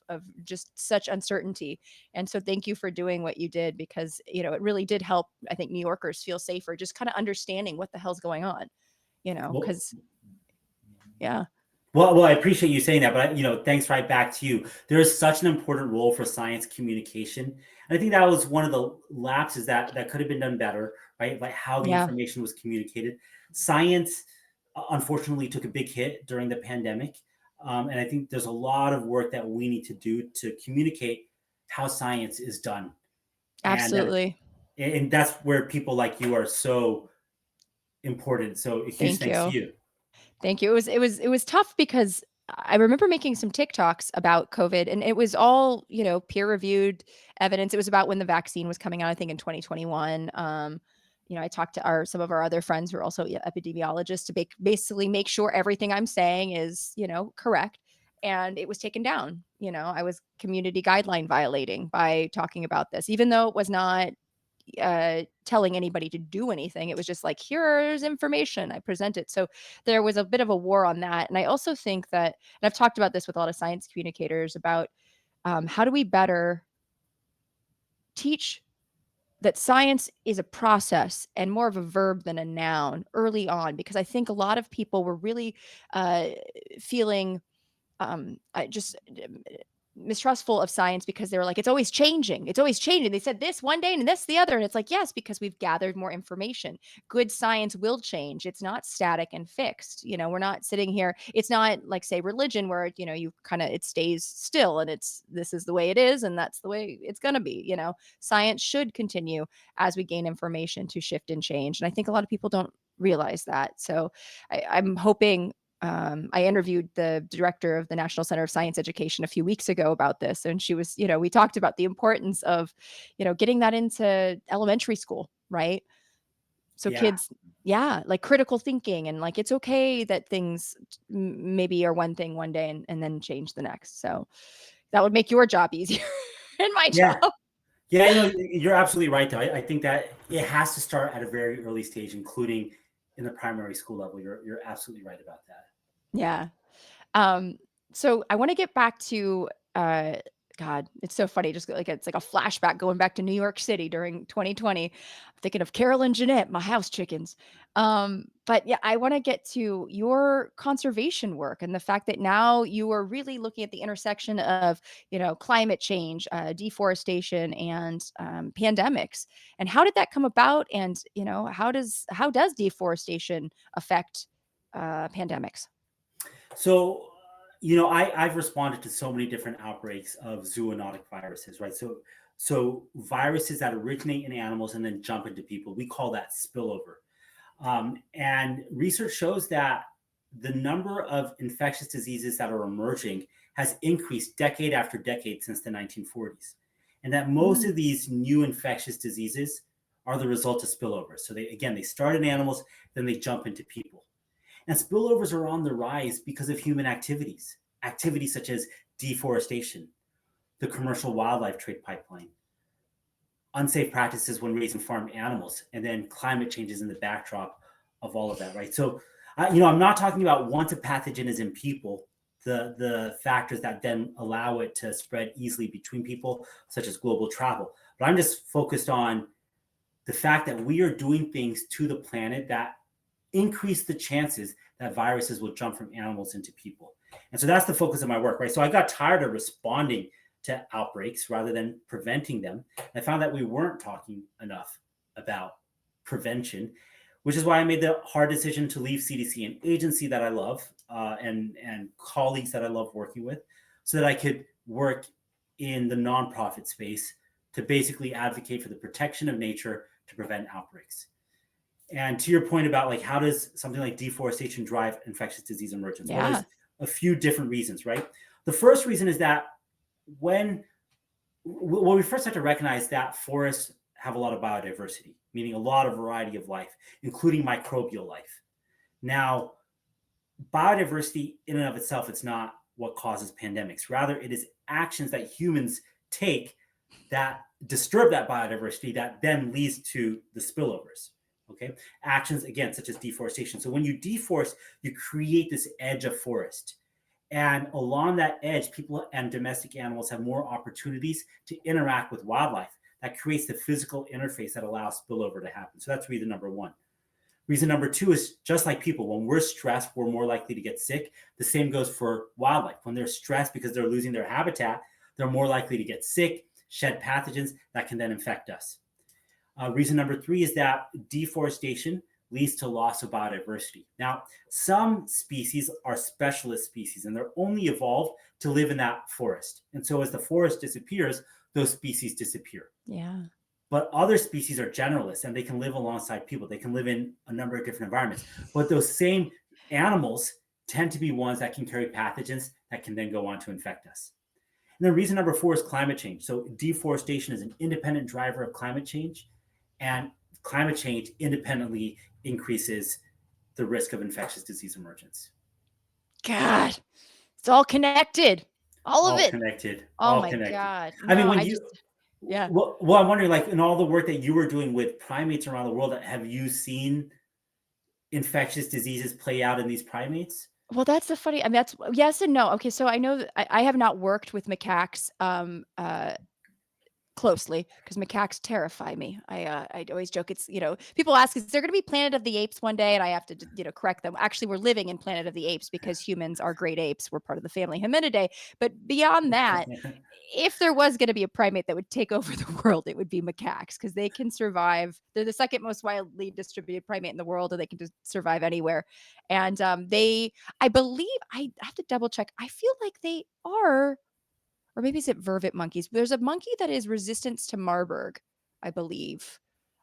just such uncertainty. And so thank you for doing what you did, because it really did help, I think, New Yorkers feel safer, just kind of understanding what the hell's going on, well, because yeah. well, I appreciate you saying that, but thanks right back to you. There is such an important role for science communication, and I think that was one of the lapses that could have been done better, right? Like how the Yeah, information was communicated. Science, unfortunately, took a big hit during the pandemic, and I think there's a lot of work that we need to do to communicate how science is done, and absolutely. that's where people like you are so important. So a huge Thank thanks to you. you. Thank you. It was tough because I remember making some TikToks about COVID, and it was all, peer reviewed evidence. It was about when the vaccine was coming out, I think in 2021. I talked to some of our other friends who are also epidemiologists to basically make sure everything I'm saying is, correct. And it was taken down. I was community guideline violating by talking about this, even though it was not telling anybody to do anything. It was just like, here's information. I present it. So there was a bit of a war on that. And I also think that, and I've talked about this with a lot of science communicators about how do we better teach that science is a process and more of a verb than a noun early on, because I think a lot of people were really uh, feeling just mistrustful of science because they were like, it's always changing. It's always changing. They said this one day and this the other. And it's like, yes, because we've gathered more information. Good science will change. It's not static and fixed. We're not sitting here. It's not like, say, religion where, you kind of, it stays still and this is the way it is. And that's the way it's going to be. Science should continue as we gain information to shift and change. And I think a lot of people don't realize that. So I'm hoping I interviewed the director of the National Center of Science Education a few weeks ago about this, and she was, we talked about the importance of, getting that into elementary school, right? So Yeah. kids, yeah, like critical thinking, and like it's okay that things maybe are one thing one day and then change the next. So that would make your job easier and my Yeah. job. Yeah, you're absolutely right, though. I think that it has to start at a very early stage, including in the primary school level. You're absolutely right about that. Yeah. Um, so I want to get back to uh God, it's so funny. Just like it's like a flashback going back to New York City during 2020. I'm thinking of Carol and Jeanette, my house chickens. But yeah, I want to get to your conservation work and the fact that now you are really looking at the intersection of, climate change, deforestation, and pandemics. And how did that come about? And how does deforestation affect pandemics? So, I've responded to so many different outbreaks of zoonotic viruses, right? So viruses that originate in animals and then jump into people, we call that spillover. And research shows that the number of infectious diseases that are emerging has increased decade after decade since the 1940s. And that most of these new infectious diseases are the result of spillovers. So they start in animals, then they jump into people. And spillovers are on the rise because of human activities such as deforestation, the commercial wildlife trade pipeline, unsafe practices when raising farmed animals, and then climate changes in the backdrop of all of that, right? So, I'm not talking about once a pathogen is in people, the factors that then allow it to spread easily between people, such as global travel. But I'm just focused on the fact that we are doing things to the planet that increase the chances that viruses will jump from animals into people. And so that's the focus of my work, right? So I got tired of responding to outbreaks rather than preventing them. I found that we weren't talking enough about prevention, which is why I made the hard decision to leave CDC, an agency that I love and colleagues that I love working with, so that I could work in the nonprofit space to basically advocate for the protection of nature to prevent outbreaks. And to your point about like how does something like deforestation drive infectious disease emergence? Well, Yeah. there's a few different reasons, right? The first reason is that when we first have to recognize that forests have a lot of biodiversity, meaning a lot of variety of life, including microbial life. Now, biodiversity in and of itself, it's not what causes pandemics. Rather, it is actions that humans take that disturb that biodiversity that then leads to the spillovers. Okay. Actions, again, such as deforestation. So when you deforest, you create this edge of forest. And along that edge, people and domestic animals have more opportunities to interact with wildlife. That creates the physical interface that allows spillover to happen. So that's reason number one. Reason number two is just like people, when we're stressed, we're more likely to get sick. The same goes for wildlife. When they're stressed because they're losing their habitat, they're more likely to get sick, shed pathogens that can then infect us. Reason number three is that deforestation leads to loss of biodiversity. Now, some species are specialist species and they're only evolved to live in that forest. And so as the forest disappears, those species disappear. Yeah. But other species are generalists and they can live alongside people. They can live in a number of different environments. But those same animals tend to be ones that can carry pathogens that can then go on to infect us. And then reason number four is climate change. So deforestation is an independent driver of climate change, and climate change independently increases the risk of infectious disease emergence. God, it's all connected. All of All it. connected. Oh All my connected. God. I mean, No, when I you, just, yeah. well, I'm wondering, like, in all the work that you were doing with primates around the world, have you seen infectious diseases play out in these primates? Well, that's the funny, I mean, that's yes and no. Okay, so I know that I have not worked with macaques, closely because macaques terrify me. I always joke it's, people ask, "Is there gonna be Planet of the Apes one day?" And I have to, correct them. Actually, we're living in Planet of the Apes because humans are great apes. We're part of the family Hominidae. But beyond that, if there was gonna be a primate that would take over the world, it would be macaques because they can survive. They're the second most widely distributed primate in the world, and they can just survive anywhere. And, I believe I have to double check. I feel like they are, or maybe is it vervet monkeys? There's a monkey that is resistant to Marburg, I believe.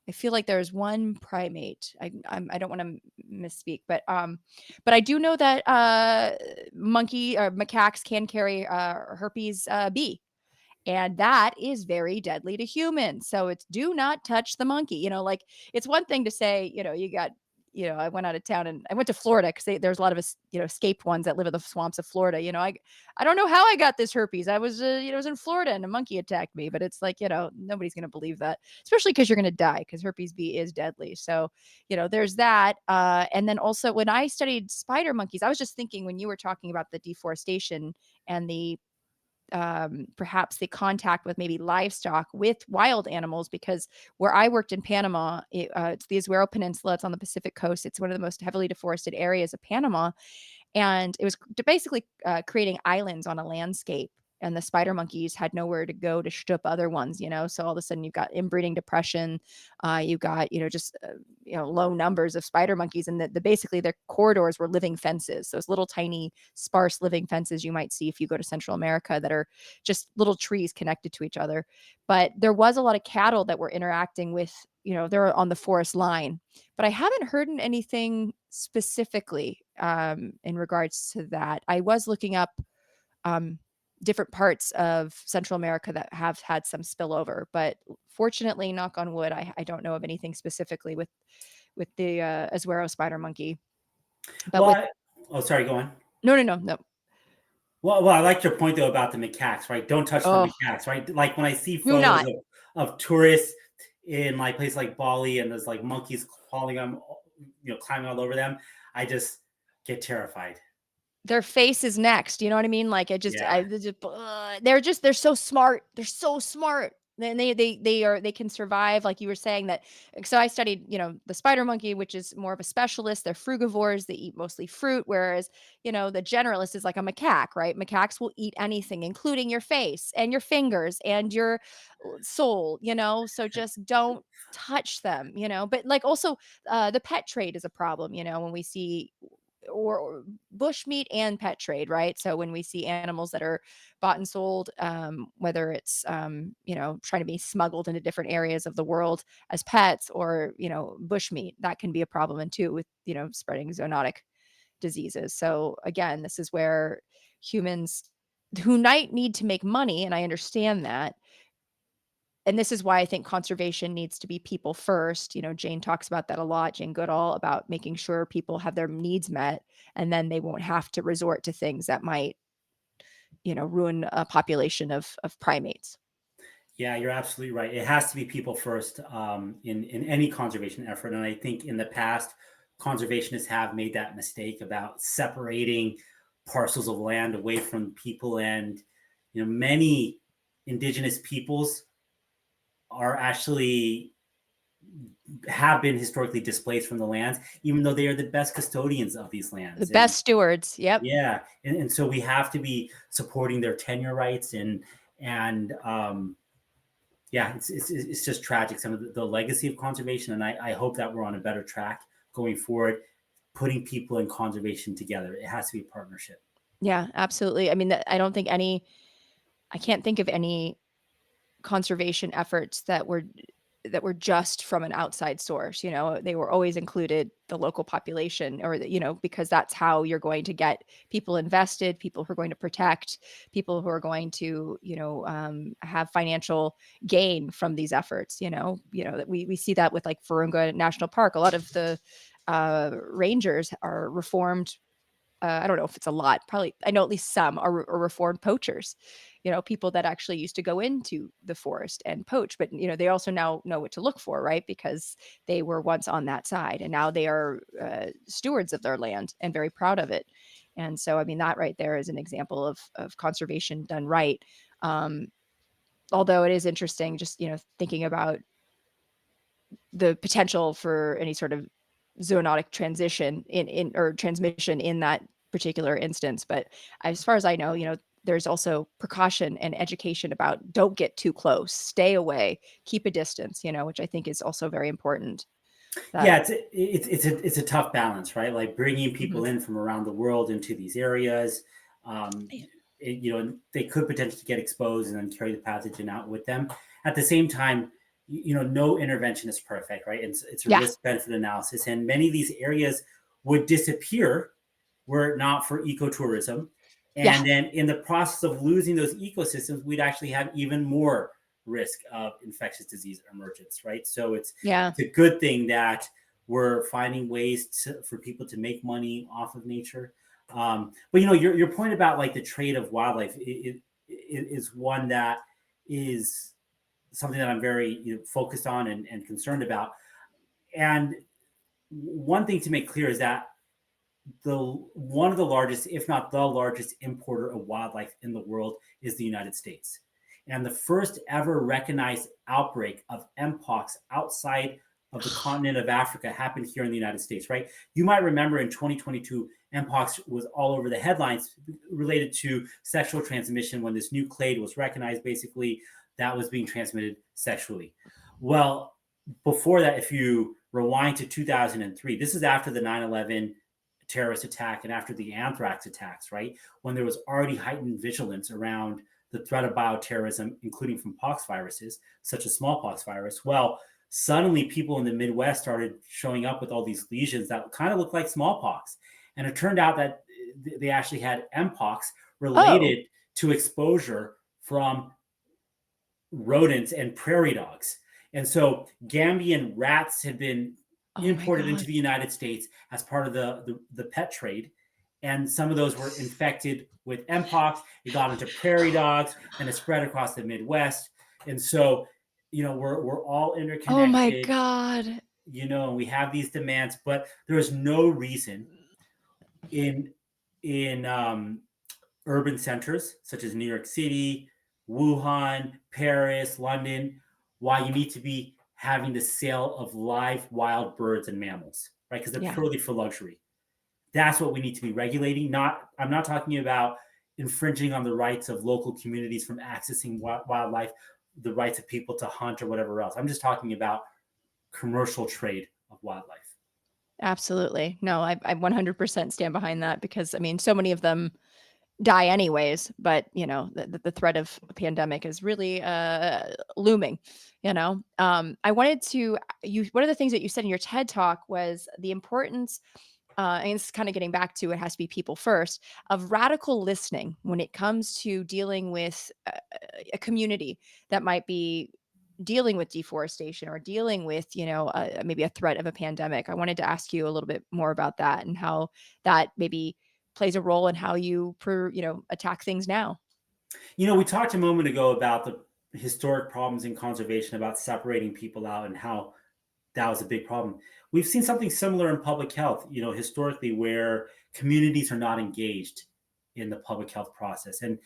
I feel like there's one primate. I don't want to misspeak, but I do know that monkey or macaques can carry herpes B, and that is very deadly to humans. So it's do not touch the monkey. Like it's one thing to say, you got, I went out of town and I went to Florida because there's a lot of us, escaped ones that live in the swamps of Florida. I don't know how I got this herpes. I was, I was in Florida and a monkey attacked me, but it's like, nobody's going to believe that, especially because you're going to die because herpes B is deadly. So, there's that. And then also when I studied spider monkeys, I was just thinking when you were talking about the deforestation and the perhaps the contact with maybe livestock with wild animals, because where I worked in Panama, it's the Azuero Peninsula. It's on the Pacific coast. It's one of the most heavily deforested areas of Panama. And it was basically creating islands on a landscape and the spider monkeys had nowhere to go to shtup other ones, so all of a sudden you've got inbreeding depression. You got, just low numbers of spider monkeys, and basically their corridors were living fences, those little tiny sparse living fences you might see if you go to Central America, that are just little trees connected to each other. But there was a lot of cattle that were interacting with, they're on the forest line. But I haven't heard anything specifically in regards to that. I was looking up um, different parts of Central America that have had some spillover, but fortunately, knock on wood, I don't know of anything specifically with the Azuero spider monkey. But Well, with oh, sorry, go on. no. Well, I like your point though about the macaques, right? Don't touch the Oh, macaques, right? Like when I see do photos not. of tourists in like places like Bali and there's like monkeys crawling them, climbing all over them, I just get terrified. Their face is next. You know what I mean? Like Yeah. they're so smart. They're so smart. And they can survive, like you were saying that. So I studied, the spider monkey, which is more of a specialist. They're frugivores. They eat mostly fruit, whereas, the generalist is like a macaque, right? Macaques will eat anything, including your face and your fingers and your soul, so just don't touch them, but like also the pet trade is a problem, when we see or bush meat and pet trade, right? So when we see animals that are bought and sold, whether it's trying to be smuggled into different areas of the world as pets, or bush meat, that can be a problem and too with spreading zoonotic diseases. So again, this is where humans who might need to make money, and I understand that, and this is why I think conservation needs to be people first. Jane talks about that a lot, Jane Goodall, about making sure people have their needs met, and then they won't have to resort to things that might, ruin a population of primates. Yeah, you're absolutely right. It has to be people first in any conservation effort. And I think in the past, conservationists have made that mistake about separating parcels of land away from people. And many indigenous peoples are actually have been historically displaced from the lands, even though they are the best custodians of these lands. The best stewards. Yep. Yeah, and so we have to be supporting their tenure rights and yeah, it's just tragic, some of the legacy of conservation, and I hope that we're on a better track going forward, putting people in conservation together. It has to be a partnership. Yeah, absolutely. I mean, I can't think of any conservation efforts that were just from an outside source. They were always included the local population, or because that's how you're going to get people invested, people who are going to protect, people who are going to have financial gain from these efforts. That we see that with like Virunga National Park. A lot of the rangers are reformed. I don't know if it's a lot. Probably, I know at least some are reformed poachers. People that actually used to go into the forest and poach, but they also now know what to look for, right? Because they were once on that side, and now they are stewards of their land and very proud of it. And so, I mean, that right there is an example of conservation done right. Although it is interesting, just thinking about the potential for any sort of zoonotic transition in or transmission in that particular instance. But as far as I know, there's also precaution and education about don't get too close, stay away, keep a distance, which I think is also very important. Yeah, it's a tough balance, right? Like bringing people Mhm. in from around the world into these areas. Um, they could potentially get exposed and then carry the pathogen out with them. At the same time, no intervention is perfect, right? It's a Yeah. risk benefit analysis, and many of these areas would disappear were it not for ecotourism. Yeah. And then in the process of losing those ecosystems, we'd actually have even more risk of infectious disease emergence, right? So it's Yeah. a good thing that we're finding ways for people to make money off of nature. But your point about like the trade of wildlife is one that is something that I'm very focused on and concerned about. And one thing to make clear is that one of the largest, if not the largest, importer of wildlife in the world is the United States. And the first ever recognized outbreak of mpox outside of the continent of Africa happened here in the United States, right? You might remember in 2022, Mpox was all over the headlines related to sexual transmission when this new clade was recognized, basically, that was being transmitted sexually. Well, before that, if you rewind to 2003, this is after the 9/11 terrorist attack and after the anthrax attacks, right? When there was already heightened vigilance around the threat of bioterrorism, including from poxviruses, such as smallpox virus. Well, suddenly people in the Midwest started showing up with all these lesions that kind of looked like smallpox. And it turned out that they actually had Mpox related to exposure from rodents and prairie dogs. And so Gambian rats had been imported into the United States as part of the pet trade. And some of those were infected with Mpox. It got into prairie dogs and it spread across the Midwest. And so, we're all interconnected. Oh my God. We have these demands, but there is no reason in urban centers such as New York City, Wuhan, Paris, London, why you need to be having the sale of live wild birds and mammals, right? Because they're purely for luxury. That's what we need to be regulating. I'm not talking about infringing on the rights of local communities from accessing wildlife, the rights of people to hunt or whatever else. I'm just talking about commercial trade of wildlife. Absolutely. No, I 100% stand behind that because, so many of them die anyways, but, the threat of a pandemic is really looming, I wanted to, one of the things that you said in your TED Talk was the importance, and it's kind of getting back to it has to be people first, of radical listening when it comes to dealing with a community that might be dealing with deforestation or dealing with, maybe a threat of a pandemic. I wanted to ask you a little bit more about that and how that maybe plays a role in how you, attack things now. We talked a moment ago about the historic problems in conservation, about separating people out and how that was a big problem. We've seen something similar in public health, historically, where communities are not engaged in the public health process. And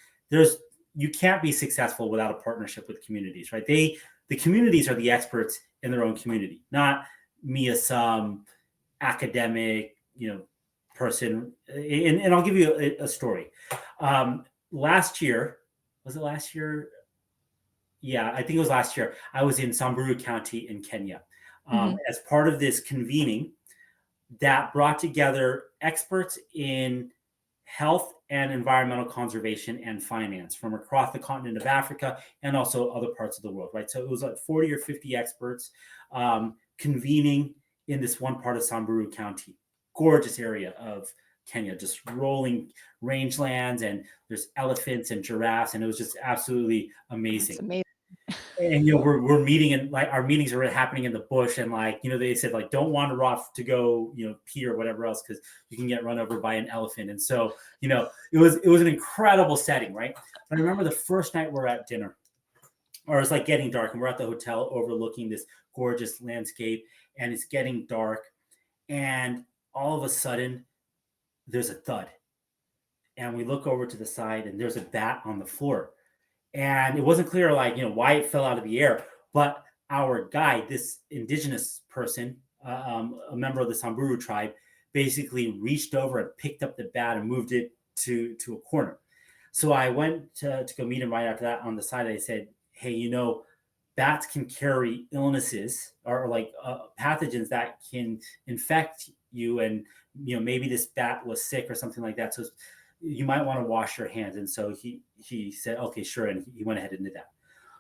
you can't be successful without a partnership with communities, right? The communities are the experts in their own community, not me as some academic, person. And I'll give you a story. Last year, was it last year? Yeah, I think it was last year. I was in Samburu County in Kenya as part of this convening that brought together experts in health and environmental conservation and finance from across the continent of Africa and also other parts of the world, right? So it was like 40 or 50 experts convening in this one part of Samburu County, gorgeous area of Kenya, just rolling rangelands, and there's elephants and giraffes, and it was just absolutely amazing. That's amazing. And we're meeting, and like our meetings are happening in the bush, and they said don't wander off to go pee or whatever else because you can get run over by an elephant. And so it was an incredible setting, right? But I remember the first night we're at dinner, or it's like getting dark, and we're at the hotel overlooking this gorgeous landscape, and it's getting dark, and all of a sudden there's a thud, and we look over to the side, and there's a bat on the floor. And it wasn't clear, why it fell out of the air. But our guide, this indigenous person, a member of the Samburu tribe, basically reached over and picked up the bat and moved it to a corner. So I went to go meet him right after that on the side. I said, hey, bats can carry illnesses or pathogens that can infect you. And, maybe this bat was sick or something like that. So you might want to wash your hands. And so he said, okay, sure. And he went ahead and did that.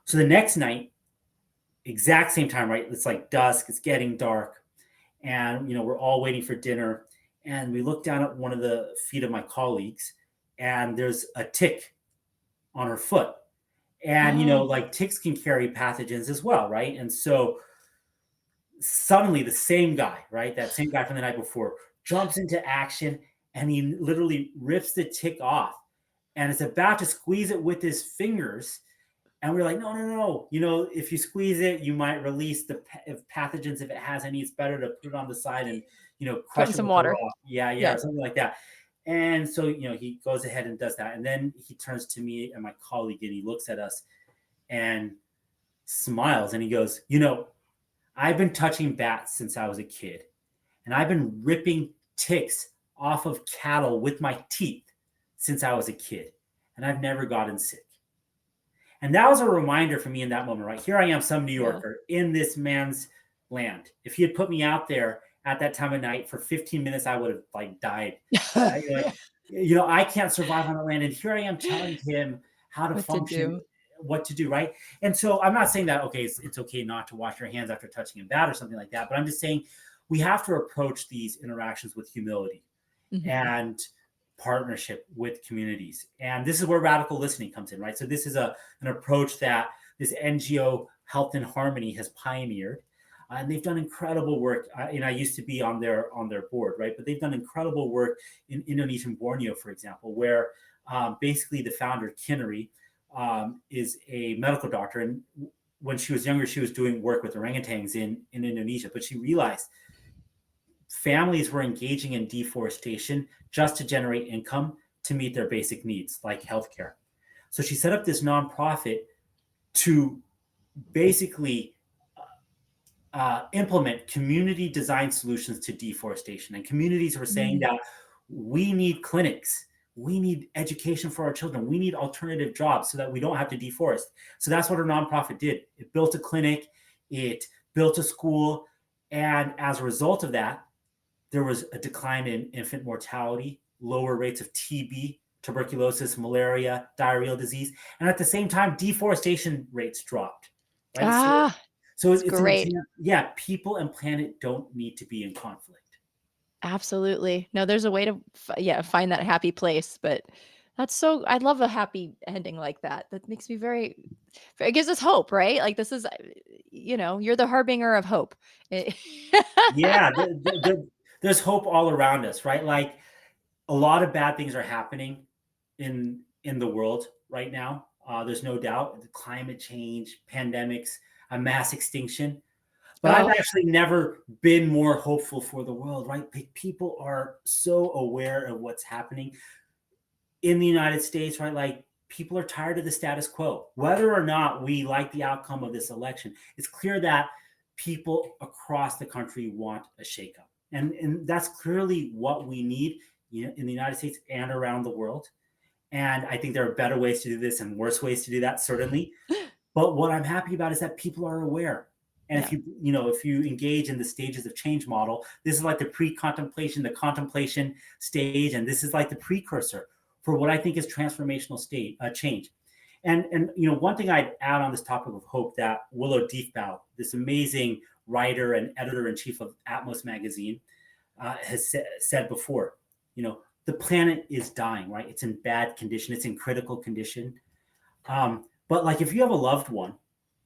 So the next night, exact same time, right? It's like dusk, it's getting dark. And, we're all waiting for dinner. And we look down at one of the feet of my colleagues, and there's a tick on her foot. And, ticks can carry pathogens as well, right? And so suddenly the same guy, right? That same guy from the night before jumps into action, and he literally rips the tick off and is about to squeeze it with his fingers. And we're like, no. If you squeeze it, you might release the pathogens. If it has any, it's better to put it on the side and, crush it some water. Yeah, something like that. And so, he goes ahead and does that. And then he turns to me and my colleague, and he looks at us and smiles. And he goes, I've been touching bats since I was a kid. And I've been ripping ticks off of cattle with my teeth since I was a kid, and I've never gotten sick. And that was a reminder for me in that moment, right? Here I am, some New Yorker in this man's land. If he had put me out there at that time of night for 15 minutes, I would have like died. I can't survive on the land. And here I am telling him how to What to function, do. what to do, right? And so I'm not saying that, okay, it's okay not to wash your hands after touching a bat or something like that. But I'm just saying we have to approach these interactions with humility and partnership with communities. And this is where radical listening comes in, right? So this is an approach that this NGO Health in Harmony has pioneered. And they've done incredible work. And I used to be on their board, right? But they've done incredible work in Indonesian Borneo, for example, where basically the founder, Kinnari, is a medical doctor. And when she was younger, she was doing work with orangutans in Indonesia. But she realized families were engaging in deforestation just to generate income to meet their basic needs, like healthcare. So she set up this nonprofit to basically implement community design solutions to deforestation. And communities were saying that we need clinics, we need education for our children, we need alternative jobs so that we don't have to deforest. So that's what our nonprofit did. It built a clinic, it built a school, and as a result of that, there was a decline in infant mortality, lower rates of TB, tuberculosis, malaria, diarrheal disease, and at the same time, deforestation rates dropped. Right? So it's great. People and planet don't need to be in conflict. Absolutely. No, there's a way to find that happy place, but I love a happy ending like that. That makes me it gives us hope, right? Like this is, you're the harbinger of hope. Yeah, there's hope all around us, right? Like a lot of bad things are happening in the world right now. There's no doubt, the climate change, pandemics, a mass extinction. But I've actually never been more hopeful for the world, right? People are so aware of what's happening in the United States, right? Like people are tired of the status quo. Whether or not we like the outcome of this election, it's clear that people across the country want a shakeup. And that's clearly what we need, in the United States and around the world. And I think there are better ways to do this and worse ways to do that, certainly. But what I'm happy about is that people are aware. And if you engage in the stages of change model, this is like the pre-contemplation, the contemplation stage, and this is like the precursor for what I think is transformational change. And one thing I'd add on this topic of hope that Willow Diefbau, this amazing writer and editor-in-chief of Atmos magazine, has said before, the planet is dying, right? It's in bad condition. It's in critical condition. But like if you have a loved one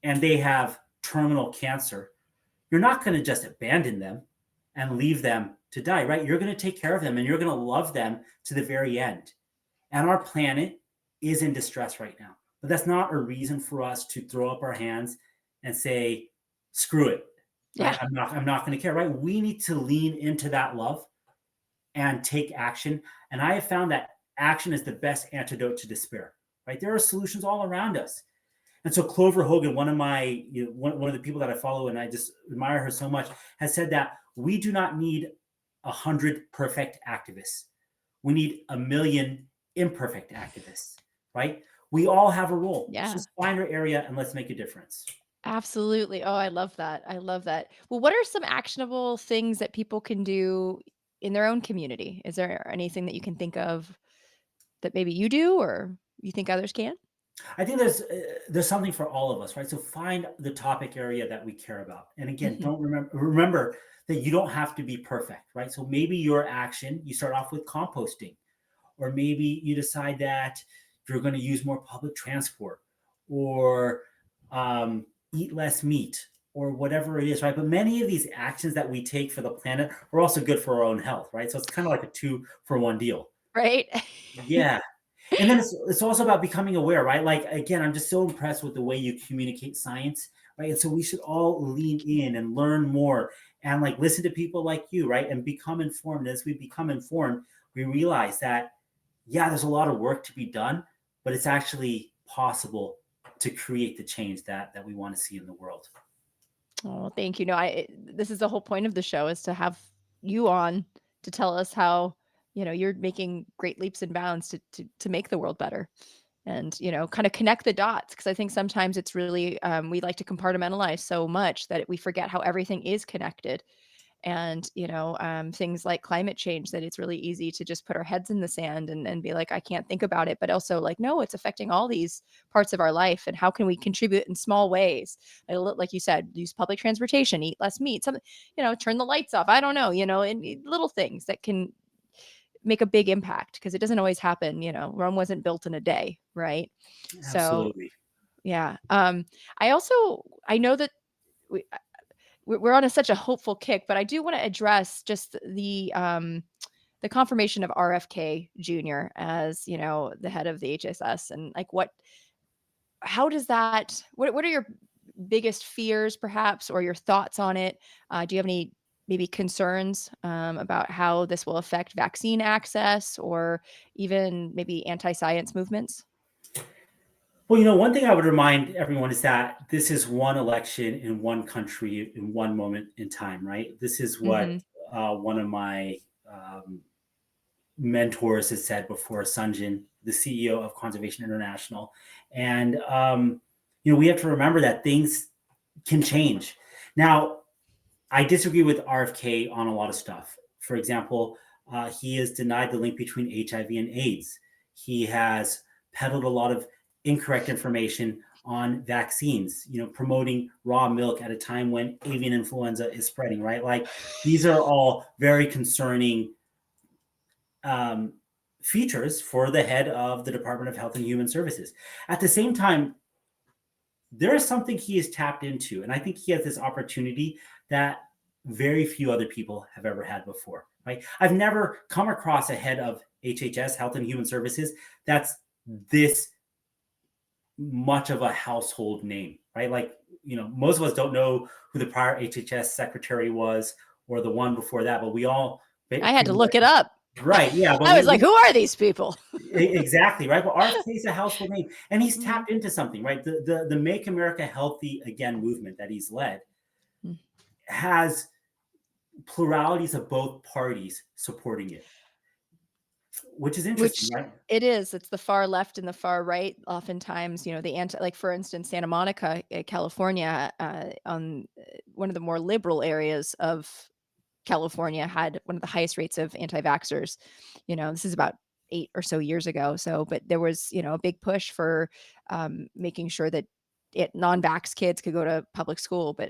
and they have terminal cancer, you're not going to just abandon them and leave them to die, right? You're going to take care of them and you're going to love them to the very end. And our planet is in distress right now. But that's not a reason for us to throw up our hands and say, screw it. Right? I'm not going to care, right? We need to lean into that love and take action. And I have found that action is the best antidote to despair, right? There are solutions all around us. And so Clover Hogan, one of the people that I follow and I just admire her so much, has said that we do not need 100 perfect activists. We need 1 million imperfect activists, right? We all have a role. Yeah. Just find our area and let's make a difference. Absolutely. Oh, I love that. I love that. Well, what are some actionable things that people can do in their own community? Is there anything that you can think of that maybe you do or you think others can? I think there's something for all of us, right? So find the topic area that we care about. And again, don't remember that you don't have to be perfect, right? So maybe your action, you start off with composting, or maybe you decide that you're going to use more public transport or eat less meat or whatever it is, right? But many of these actions that we take for the planet are also good for our own health, right? So it's kind of like a 2-for-1 deal. Right? Yeah. And then it's also about becoming aware, right? Like, again, I'm just so impressed with the way you communicate science, right? And so we should all lean in and learn more and like listen to people like you, right? And become informed. As we become informed, we realize that, there's a lot of work to be done, but it's actually possible to create the change that we want to see in the world. Oh, thank you. No, this is the whole point of the show is to have you on to tell us how you're making great leaps and bounds to make the world better and, kind of connect the dots. Cause I think sometimes it's really, we like to compartmentalize so much that we forget how everything is connected. And, things like climate change, that it's really easy to just put our heads in the sand and be like, I can't think about it. But also like, no, it's affecting all these parts of our life. And how can we contribute in small ways? Like you said, use public transportation, eat less meat, something, turn the lights off. I don't know, and little things that can make a big impact, because it doesn't always happen. Rome wasn't built in a day, right? So Absolutely. yeah. I know that we, we're on such a hopeful kick, but I do want to address just the confirmation of RFK Jr. as, the head of the HSS, and like how does that, what are your biggest fears perhaps, or your thoughts on it? Do you have any maybe concerns about how this will affect vaccine access, or even maybe anti-science movements? Well, one thing I would remind everyone is that this is one election in one country in one moment in time, right? This is what Hmm. one of my mentors has said before, Sunjin, the CEO of Conservation International. And, we have to remember that things can change. Now, I disagree with RFK on a lot of stuff. For example, he has denied the link between HIV and AIDS. He has peddled a lot of incorrect information on vaccines, promoting raw milk at a time when avian influenza is spreading, right? Like, these are all very concerning features for the head of the Department of Health and Human Services. At the same time, there is something he has tapped into, and I think he has this opportunity that very few other people have ever had before. Right? I've never come across a head of HHS, Health and Human Services, that's this much of a household name, right? Like, most of us don't know who the prior HHS secretary was, or the one before that, but we all I had to pretty much, look it up. right? Yeah, but I was like, who are these people? exactly, right. But RFK is a household name, and he's Mhm. tapped into something, right? The Make America Healthy Again movement that he's led Mm. has pluralities of both parties supporting it, which is interesting, Which right? it is. It's the far left and the far right. Oftentimes, the anti, like for instance, Santa Monica, California, on one of the more liberal areas of California, had one of the highest rates of anti-vaxxers. This is about 8 or so years ago. So, but there was, a big push for making sure that non-vax kids could go to public school. But,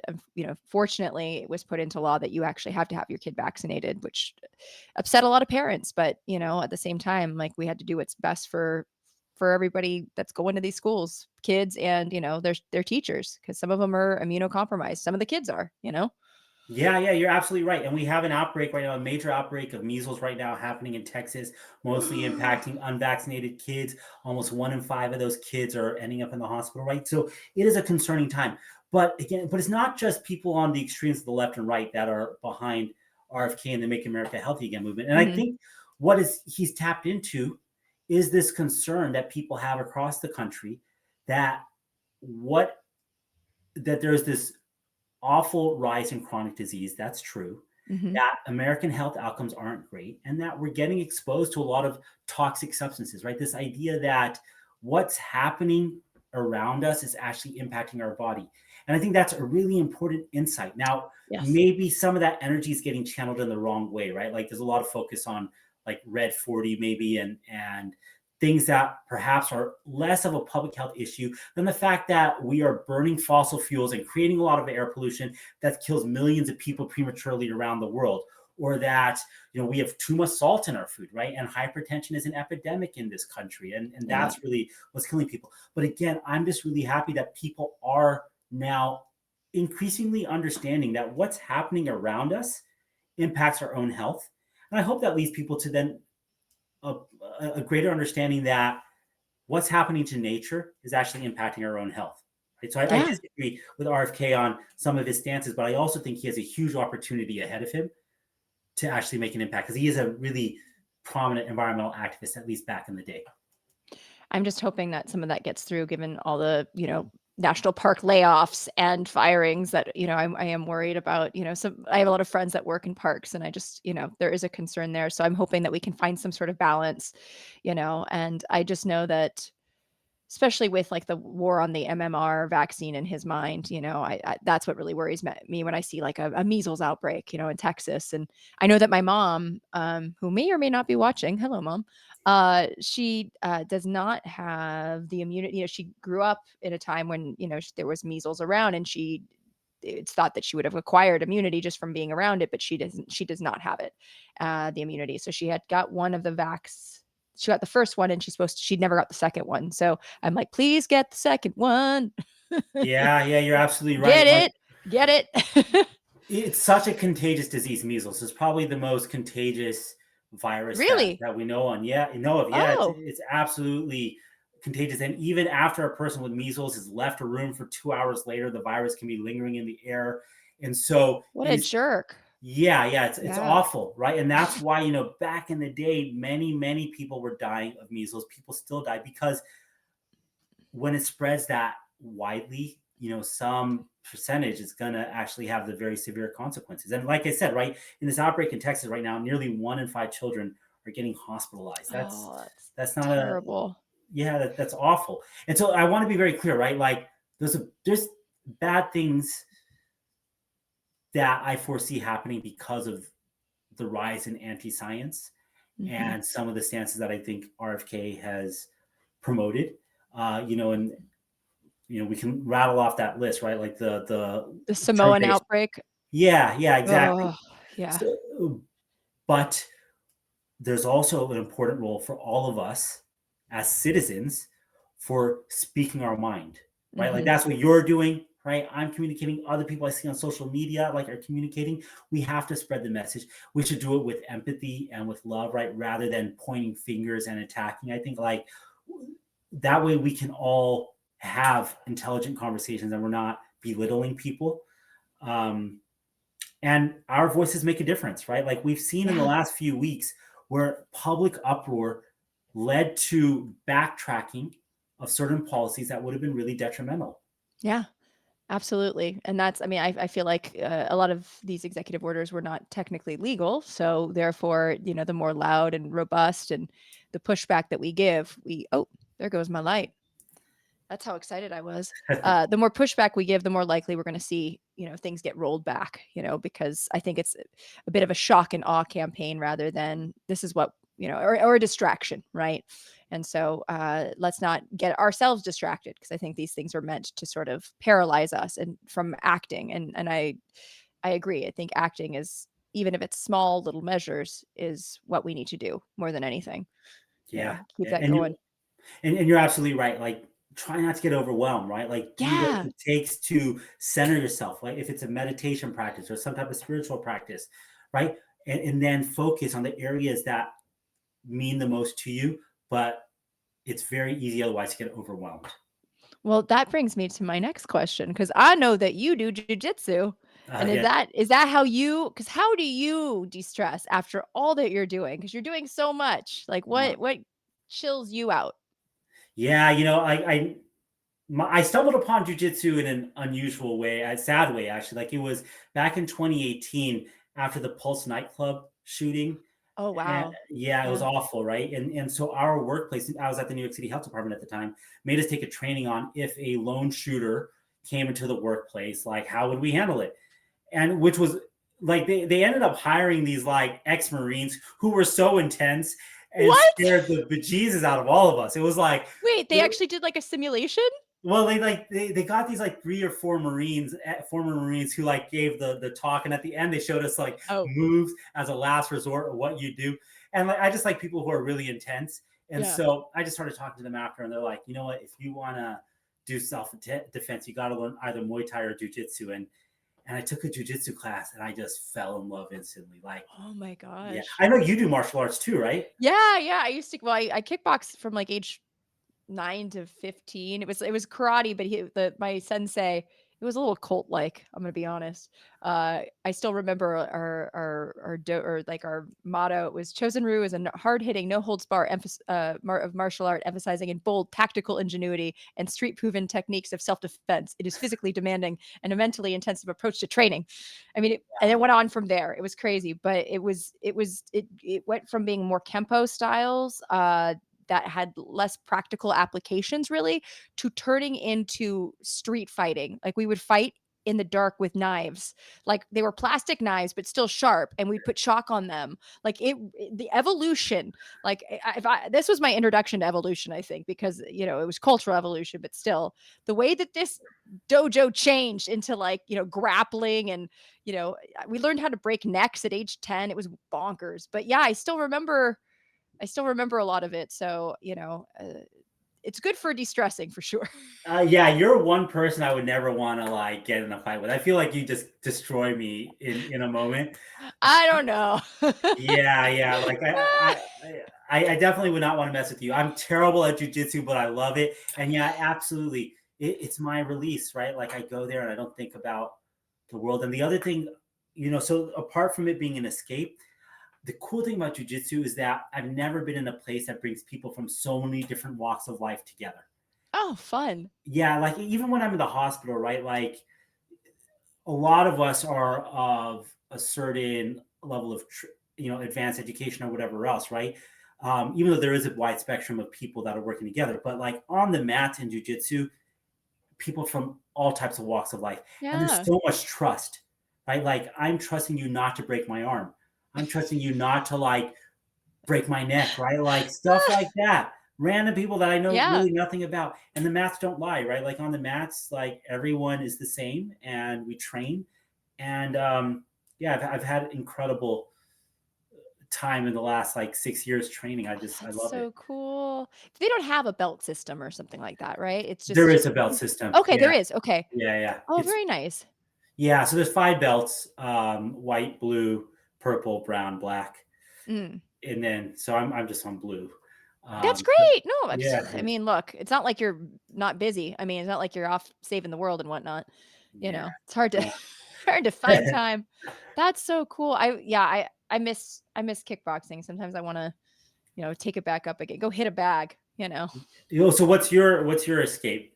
fortunately, it was put into law that you actually have to have your kid vaccinated, which upset a lot of parents. But, at the same time, like, we had to do what's best for everybody that's going to these schools, kids and, their teachers, because some of them are immunocompromised. Some of the kids are. Yeah, you're absolutely right. And we have an outbreak right now, a major outbreak of measles right now happening in Texas, mostly impacting unvaccinated kids. Almost 1 in 5 of those kids are ending up in the hospital, right? So it is a concerning time. But again, it's not just people on the extremes of the left and right that are behind RFK and the Make America Healthy Again movement. And I Mhm. think he's tapped into is this concern that people have across the country that what that there's this awful rise in chronic disease. That's true. Mhm. That American health outcomes aren't great, and that we're getting exposed to a lot of toxic substances, right? This idea that what's happening around us is actually impacting our body. And I think that's a really important insight. Now, Yes. maybe some of that energy is getting channeled in the wrong way, right? Like, there's a lot of focus on like red 40 maybe, and things that perhaps are less of a public health issue than the fact that we are burning fossil fuels and creating a lot of air pollution that kills millions of people prematurely around the world, or that we have too much salt in our food, right? And hypertension is an epidemic in this country, and Yeah. that's really what's killing people. But again, I'm just really happy that people are now increasingly understanding that what's happening around us impacts our own health. And I hope that leads people to then a, a greater understanding that what's happening to nature is actually impacting our own health. Right? So I Yeah. disagree with RFK on some of his stances, but I also think he has a huge opportunity ahead of him to actually make an impact, because he is a really prominent environmental activist, at least back in the day. I'm just hoping that some of that gets through, given all the, national park layoffs and firings that, I am worried about, I have a lot of friends that work in parks, and I just, there is a concern there. So I'm hoping that we can find some sort of balance, and I just know that, especially with like the war on the MMR vaccine in his mind, that's what really worries me when I see like a measles outbreak, in Texas. And I know that my mom, who may or may not be watching, hello, mom, she does not have the immunity. She grew up in a time when, there was measles around, and it's thought that she would have acquired immunity just from being around it, but she does not have it, the immunity. So she had got one of the vax. She got the first one, and she'd never got the second one. So I'm like, please get the second one. Yeah, you're absolutely Get right. Like, it. it's such a contagious disease, measles. It's probably the most contagious virus that Really? we know on. Yeah, know of. Yeah, Oh, it's absolutely contagious. And even after a person with measles has left a room for 2 hours later, the virus can be lingering in the air. And so what it a is. jerk. Yeah, it's Yeah. awful, right? And that's why, back in the day, many people were dying of measles. People still die because when it spreads that widely, some percentage is going to actually have the very severe consequences. And like I said, right, in this outbreak in Texas right now, nearly 1 in 5 children are getting hospitalized. Oh, that's That's not terrible. that's awful. And so I want to be very clear, right? Like there's bad things that I foresee happening because of the rise in anti-science Mm-hmm. and some of the stances that I think RFK has promoted. And we can rattle off that list, right? Like the The Samoan turn-based. outbreak. Yeah, exactly. Oh, yeah. So, but there's also an important role for all of us as citizens for speaking our mind, right? Like Mm-hmm. that's what you're doing, right? I'm communicating. Other people I see on social media like are communicating. We have to spread the message. We should do it with empathy and with love, right? Rather than pointing fingers and attacking. I think like that way we can all have intelligent conversations and we're not belittling people. And our voices make a difference, right? Like we've seen in the Yeah. last few weeks where public uproar led to backtracking of certain policies that would have been really detrimental. Yeah. Absolutely. And I feel like a lot of these executive orders were not technically legal. So therefore, the more loud and robust and the pushback that we give, oh, there goes my light. That's how excited I was. The more pushback we give, the more likely we're going to see, things get rolled back, because I think it's a bit of a shock and awe campaign rather than this is what, or a distraction, right? And so let's not get ourselves distracted, because I think these things are meant to sort of paralyze us and from acting. And I agree. I think acting is, even if it's small little measures, is what we need to do more than anything. Yeah. Keep that And going. you're absolutely right. Like try not to get overwhelmed, right? Like do what Yeah. it takes to center yourself. Like if it's a meditation practice or some type of spiritual practice, right? And then focus on the areas that mean the most to you, but it's very easy otherwise to get overwhelmed. Well, that brings me to my next question, because I know that you do jujitsu. And is Yeah. that how because how do you de-stress after all that you're doing? Because you're doing so much. Like what chills you out? Yeah, I stumbled upon jujitsu in an unusual way, a sad way actually. Like it was back in 2018 after the Pulse nightclub shooting. Oh, And wow. yeah, it was Yeah. awful, right? And so our workplace, I was at the New York City Health Department at the time, made us take a training on if a lone shooter came into the workplace, like how would we handle it? And which was like they ended up hiring these like ex-Marines who were so intense and What? scared the bejesus out of all of us. It was like Wait, they actually did like a simulation? well, they got these like 3 or 4 Marines, former Marines, who like gave the talk, and at the end they showed us like Oh, moves as a last resort of what you do, and like I just like people who are really intense, and yeah. so I just started talking to them after, and they're like, you know what, if you want to do self defense, you got to learn either Muay Thai or Jiu-Jitsu, and I took a Jiu-Jitsu class, and I just fell in love instantly. Like, Oh my yeah, gosh. I know you do martial arts too, right? Yeah. I used to, well, I kickboxed from like age 9 to 15. It was karate, but my sensei, it was a little cult like. I'm gonna be honest. I still remember our motto. It was Chosen Rue is a hard hitting, no holds bar of martial art, emphasizing in bold tactical ingenuity and street proven techniques of self defense. It is physically demanding and a mentally intensive approach to training. I mean, and it went on from there. It was crazy, but it went from being more Kempo styles, that had less practical applications really, to turning into street fighting. Like we would fight in the dark with knives. Like they were plastic knives, but still sharp, and we'd put chalk on them. Like the evolution. Like this was my introduction to evolution, I think, because it was cultural evolution, but still the way that this dojo changed into like grappling, and we learned how to break necks at age 10. It was bonkers, but yeah, I still remember a lot of it. So, it's good for de-stressing for sure. Yeah, you're one person I would never want to like get in a fight with. I feel like you just destroy me in a moment. I don't know. Yeah. Like I definitely would not want to mess with you. I'm terrible at jujitsu, but I love it. And yeah, absolutely, it's my release, right? Like I go there and I don't think about the world. And the other thing, so apart from it being an escape, the cool thing about jujitsu is that I've never been in a place that brings people from so many different walks of life together. Oh, fun. Yeah, like even when I'm in the hospital, right? Like a lot of us are of a certain level of, advanced education or whatever else, right? Even though there is a wide spectrum of people that are working together, but like on the mat in jujitsu, people from all types of walks of life, and there's Yeah. so much trust, right? Like I'm trusting you not to break my arm. I'm trusting you not to like break my neck, right? Like stuff like that. Random people that I know Yeah. really nothing about. And the mats don't lie, right? Like on the mats, like everyone is the same and we train. And yeah, I've had incredible time in the last like 6 years training. Oh, I that's love it. so cool. They don't have a belt system or something like that, right? It's There just is a belt system. okay, Yeah. there is. Okay. Yeah. Oh, very nice. Yeah. So there's 5 belts, white, blue, purple, brown, black. Mm. And then, so I'm just on blue. That's But great. No, I yeah. mean, look, it's not like you're not busy. I mean, it's not like you're off saving the world and whatnot. Yeah. It's hard to No. hard to find time. That's so cool. I miss kickboxing. Sometimes I want to, take it back up again. Go hit a bag. So what's your escape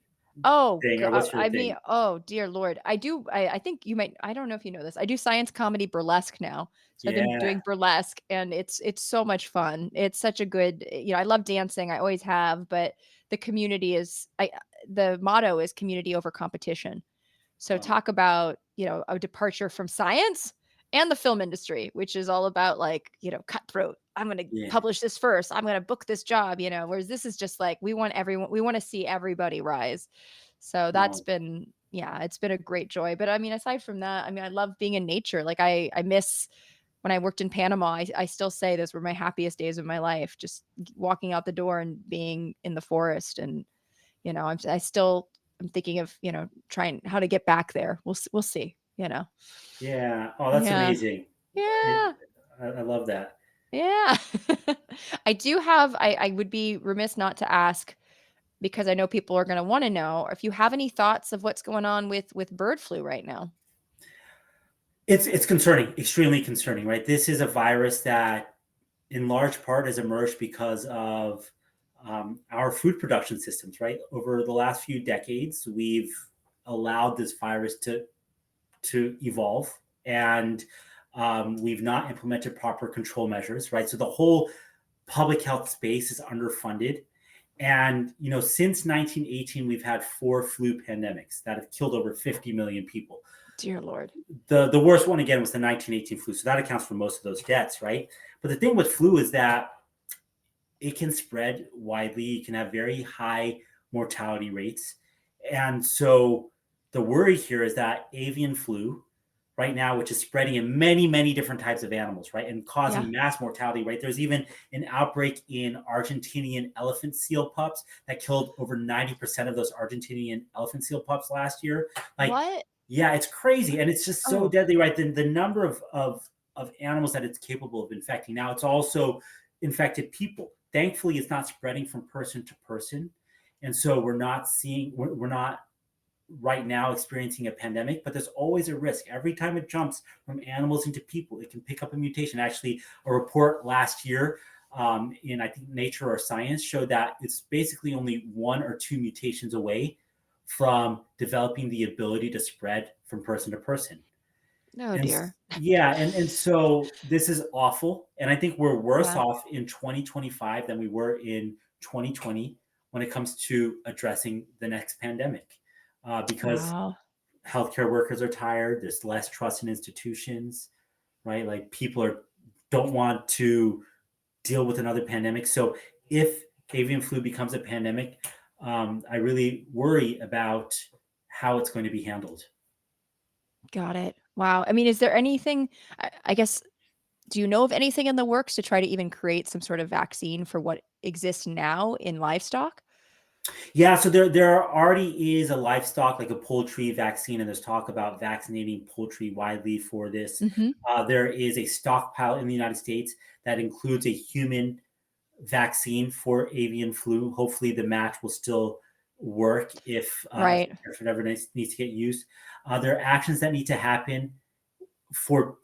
Oh, thing, or what's your I mean, thing? oh dear Lord. I think you might, I don't know if you know this. I do science comedy burlesque now. So I've been Yeah. doing burlesque, and it's so much fun. It's such a good, I love dancing. I always have, but the motto is community over competition. So Oh, talk about, a departure from science and the film industry, which is all about like, cutthroat. I'm going to yeah. publish this first. I'm going to book this job, whereas this is just like we want to see everybody rise. So that's Oh, been, yeah, it's been a great joy. But I mean, aside from that, I mean, I love being in nature. Like I miss when I worked in Panama. I still say those were my happiest days of my life, just walking out the door and being in the forest. And I'm thinking of, trying how to get back there. We'll see. yeah. Oh, that's Yeah. amazing. It, Yeah. I love that. Yeah. I would be remiss not to ask, because I know people are going to want to know if you have any thoughts of what's going on with bird flu right now. It's concerning, extremely concerning, right? This is a virus that, in large part, has emerged because of our food production systems, right? Over the last few decades, we've allowed this virus to evolve, and we've not implemented proper control measures, right? So the whole public health space is underfunded. And since 1918, we've had 4 flu pandemics that have killed over 50 million people. Dear Lord. The worst one again was the 1918 flu, so that accounts for most of those deaths, right? But the thing with flu is that it can spread widely. It can have very high mortality rates, and so the worry here is that avian flu, right now, which is spreading in many, many different types of animals, right, and Yeah. causing mass mortality, right? There's even an outbreak in Argentinian elephant seal pups that killed over 90% of those Argentinian elephant seal pups last year. Like, What? yeah, it's crazy, and it's just so Oh, deadly, right? The number of animals that it's capable of infecting. Now, it's also infected people. Thankfully, it's not spreading from person to person, and so we're not right now experiencing a pandemic, but there's always a risk. Every time it jumps from animals into people, it can pick up a mutation. Actually, a report last year in, I think, Nature or Science showed that it's basically only 1 or 2 mutations away from developing the ability to spread from person to person. Oh And dear. yeah, and so this is awful. And I think we're worse Yeah. off in 2025 than we were in 2020 when it comes to addressing the next pandemic, because Wow. healthcare workers are tired. There's less trust in institutions, right? Like don't want to deal with another pandemic. So if avian flu becomes a pandemic, I really worry about how it's going to be handled. Got it. Wow. I mean, is there anything, I guess, do you know of anything in the works to try to even create some sort of vaccine for what exists now in livestock? Yeah, so there already is a livestock, like a poultry vaccine, and there's talk about vaccinating poultry widely for this. Mhm. There is a stockpile in the United States that includes a human vaccine for avian flu. Hopefully, the match will still work Right. if it ever needs to get used. There are actions that need to happen for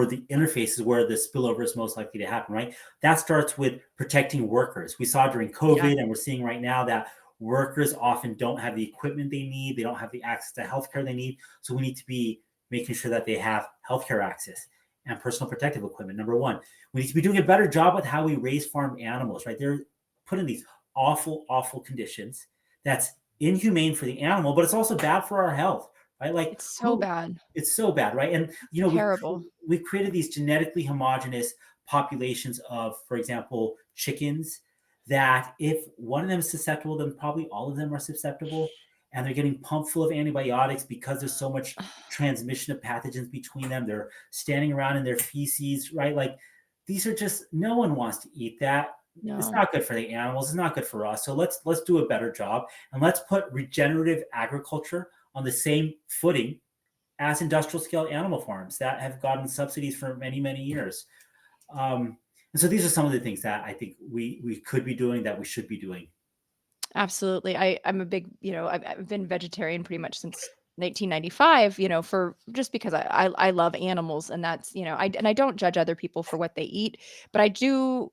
the interfaces where the spillover is most likely to happen, right? That starts with protecting workers. We saw during Yeah. COVID, and we're seeing right now that workers often don't have the equipment they need. They don't have the access to healthcare they need. So we need to be making sure that they have healthcare access and personal protective equipment. Number one, we need to be doing a better job with how we raise farm animals, right? They're put in these awful, awful conditions. That's inhumane for the animal, but it's also bad for our health, right? Like It's so bad. it's so bad, right? And Terrible. we've created these genetically homogenous populations of, for example, chickens, that if one of them is susceptible, then probably all of them are susceptible. And they're getting pumped full of antibiotics because there's so much transmission of pathogens between them. They're standing around in their feces, right? Like these are just, no one wants to eat that. It's No. not good for the animals. It's not good for us. So let's do a better job, and let's put regenerative agriculture on the same footing as industrial scale animal farms that have gotten subsidies for many, many years. And so these are some of the things that I think we could be doing, that we should be doing. Absolutely. I'm a big, I've been vegetarian pretty much since 1995, for just because I love animals, and that's, I don't judge other people for what they eat, but I do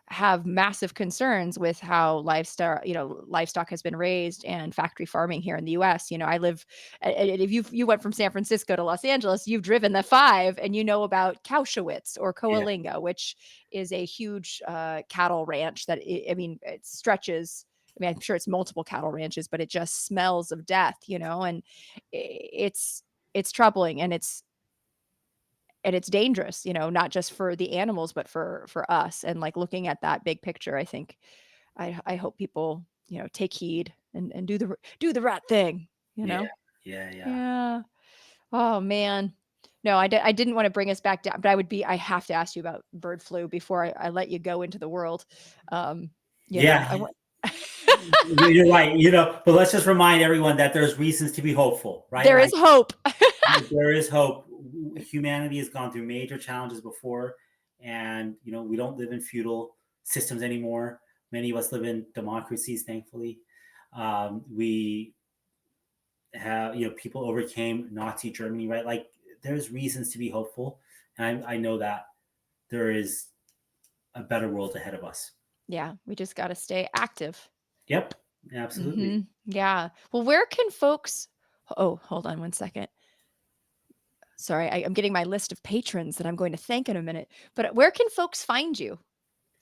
have massive concerns with how livestock has been raised and factory farming here in the US. I live if you went from San Francisco to Los Angeles, you've driven the 5 and you know about Kauschwitz or Yeah, Coalinga, which is a huge cattle ranch that I mean, it stretches. I mean, I'm sure it's multiple cattle ranches, but it just smells of death, and it's troubling, and it's dangerous, not just for the animals, but for us. And like looking at that big picture, I think I hope people, take heed and do the right thing, you yeah, know? yeah. Yeah. Oh man. No, I didn't want to bring us back down, but I have to ask you about bird flu before I let you go into the world. Um, I Yeah, want you're right. But let's just remind everyone that there's reasons to be hopeful, right? there is Like hope. there is hope. Humanity has gone through major challenges before, and we don't live in feudal systems anymore. Many of us live in democracies, thankfully. We have, people overcame Nazi Germany, right? Like there's reasons to be hopeful, and I know that there is a better world ahead of us. Yeah, we just got to stay active. Yep, absolutely. Yeah. Well, where can folks Oh, hold on one second. Sorry, I'm getting my list of patrons that I'm going to thank in a minute. But where can folks find you?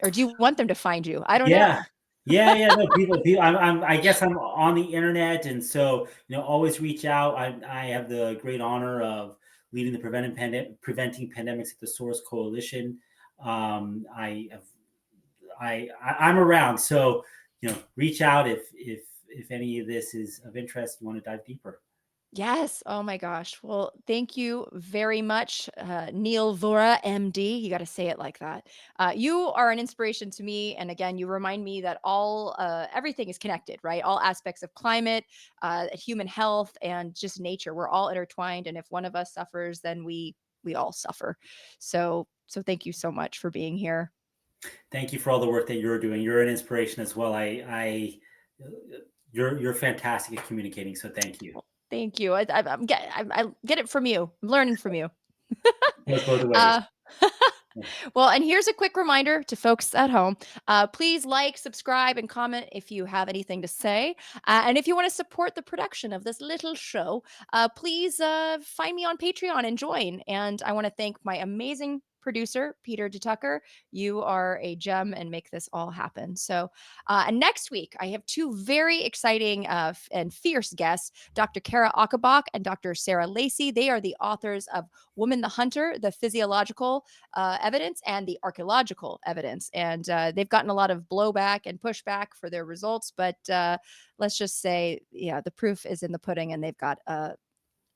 Or do you want them to find you? I don't Yeah. know. Yeah. No, people, I guess I'm on the internet. And so, always reach out. I have the great honor of leading the Preventing Pandemics at the Source Coalition. I have, I'm around. So, reach out if any of this is of interest, you want to dive deeper. Yes. Oh my gosh. Well, thank you very much, Neil Vora, MD. You got to say it like that. You are an inspiration to me, and again, you remind me that everything is connected, right? All aspects of climate, human health, and just nature. We're all intertwined, and if one of us suffers, then we all suffer. So thank you so much for being here. Thank you for all the work that you're doing. You're an inspiration as well. You're fantastic at communicating. So thank you. Well, Thank you. I get it from you. I'm learning from you. Goes both ways. Uh, well, and here's a quick reminder to folks at home. Please like, subscribe, and comment if you have anything to say. And if you want to support the production of this little show, please find me on Patreon and join. And I want to thank my amazing producer, Peter DeTucker. You are a gem and make this all happen. So, and next week, I have two very exciting and fierce guests, Dr. Kara Achenbach and Dr. Sarah Lacey. They are the authors of Woman the Hunter, the physiological evidence and the archaeological evidence. And they've gotten a lot of blowback and pushback for their results. But let's just say, yeah, the proof is in the pudding, and they've got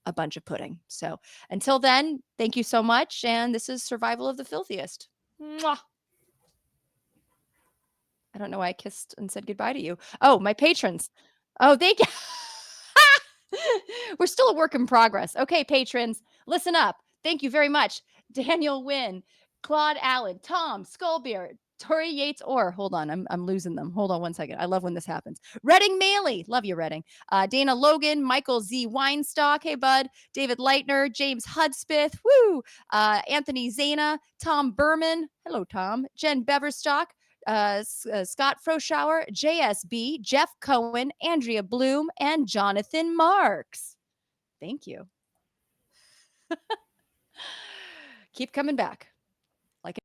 a bunch of pudding. So until then, thank you so much. And this is Survival of the Filthiest. Mwah. I don't know why I kissed and said goodbye to you. Oh, my patrons. Oh, thank you. We're still a work in progress. Okay, patrons, listen up. Thank you very much. Daniel Wynn, Claude Allen, Tom Skullbeard, Tori Yates Orr. Hold on, I'm losing them. Hold on one second. I love when this happens. Redding Maley. Love you, Redding. Dana Logan, Michael Z. Weinstock. Hey, bud. David Leitner, James Hudspeth. Woo. Anthony Zana, Tom Berman. Hello, Tom. Jen Beverstock. Scott Froschauer, JSB, Jeff Cohen, Andrea Bloom, and Jonathan Marks. Thank you. Keep coming back. Like it.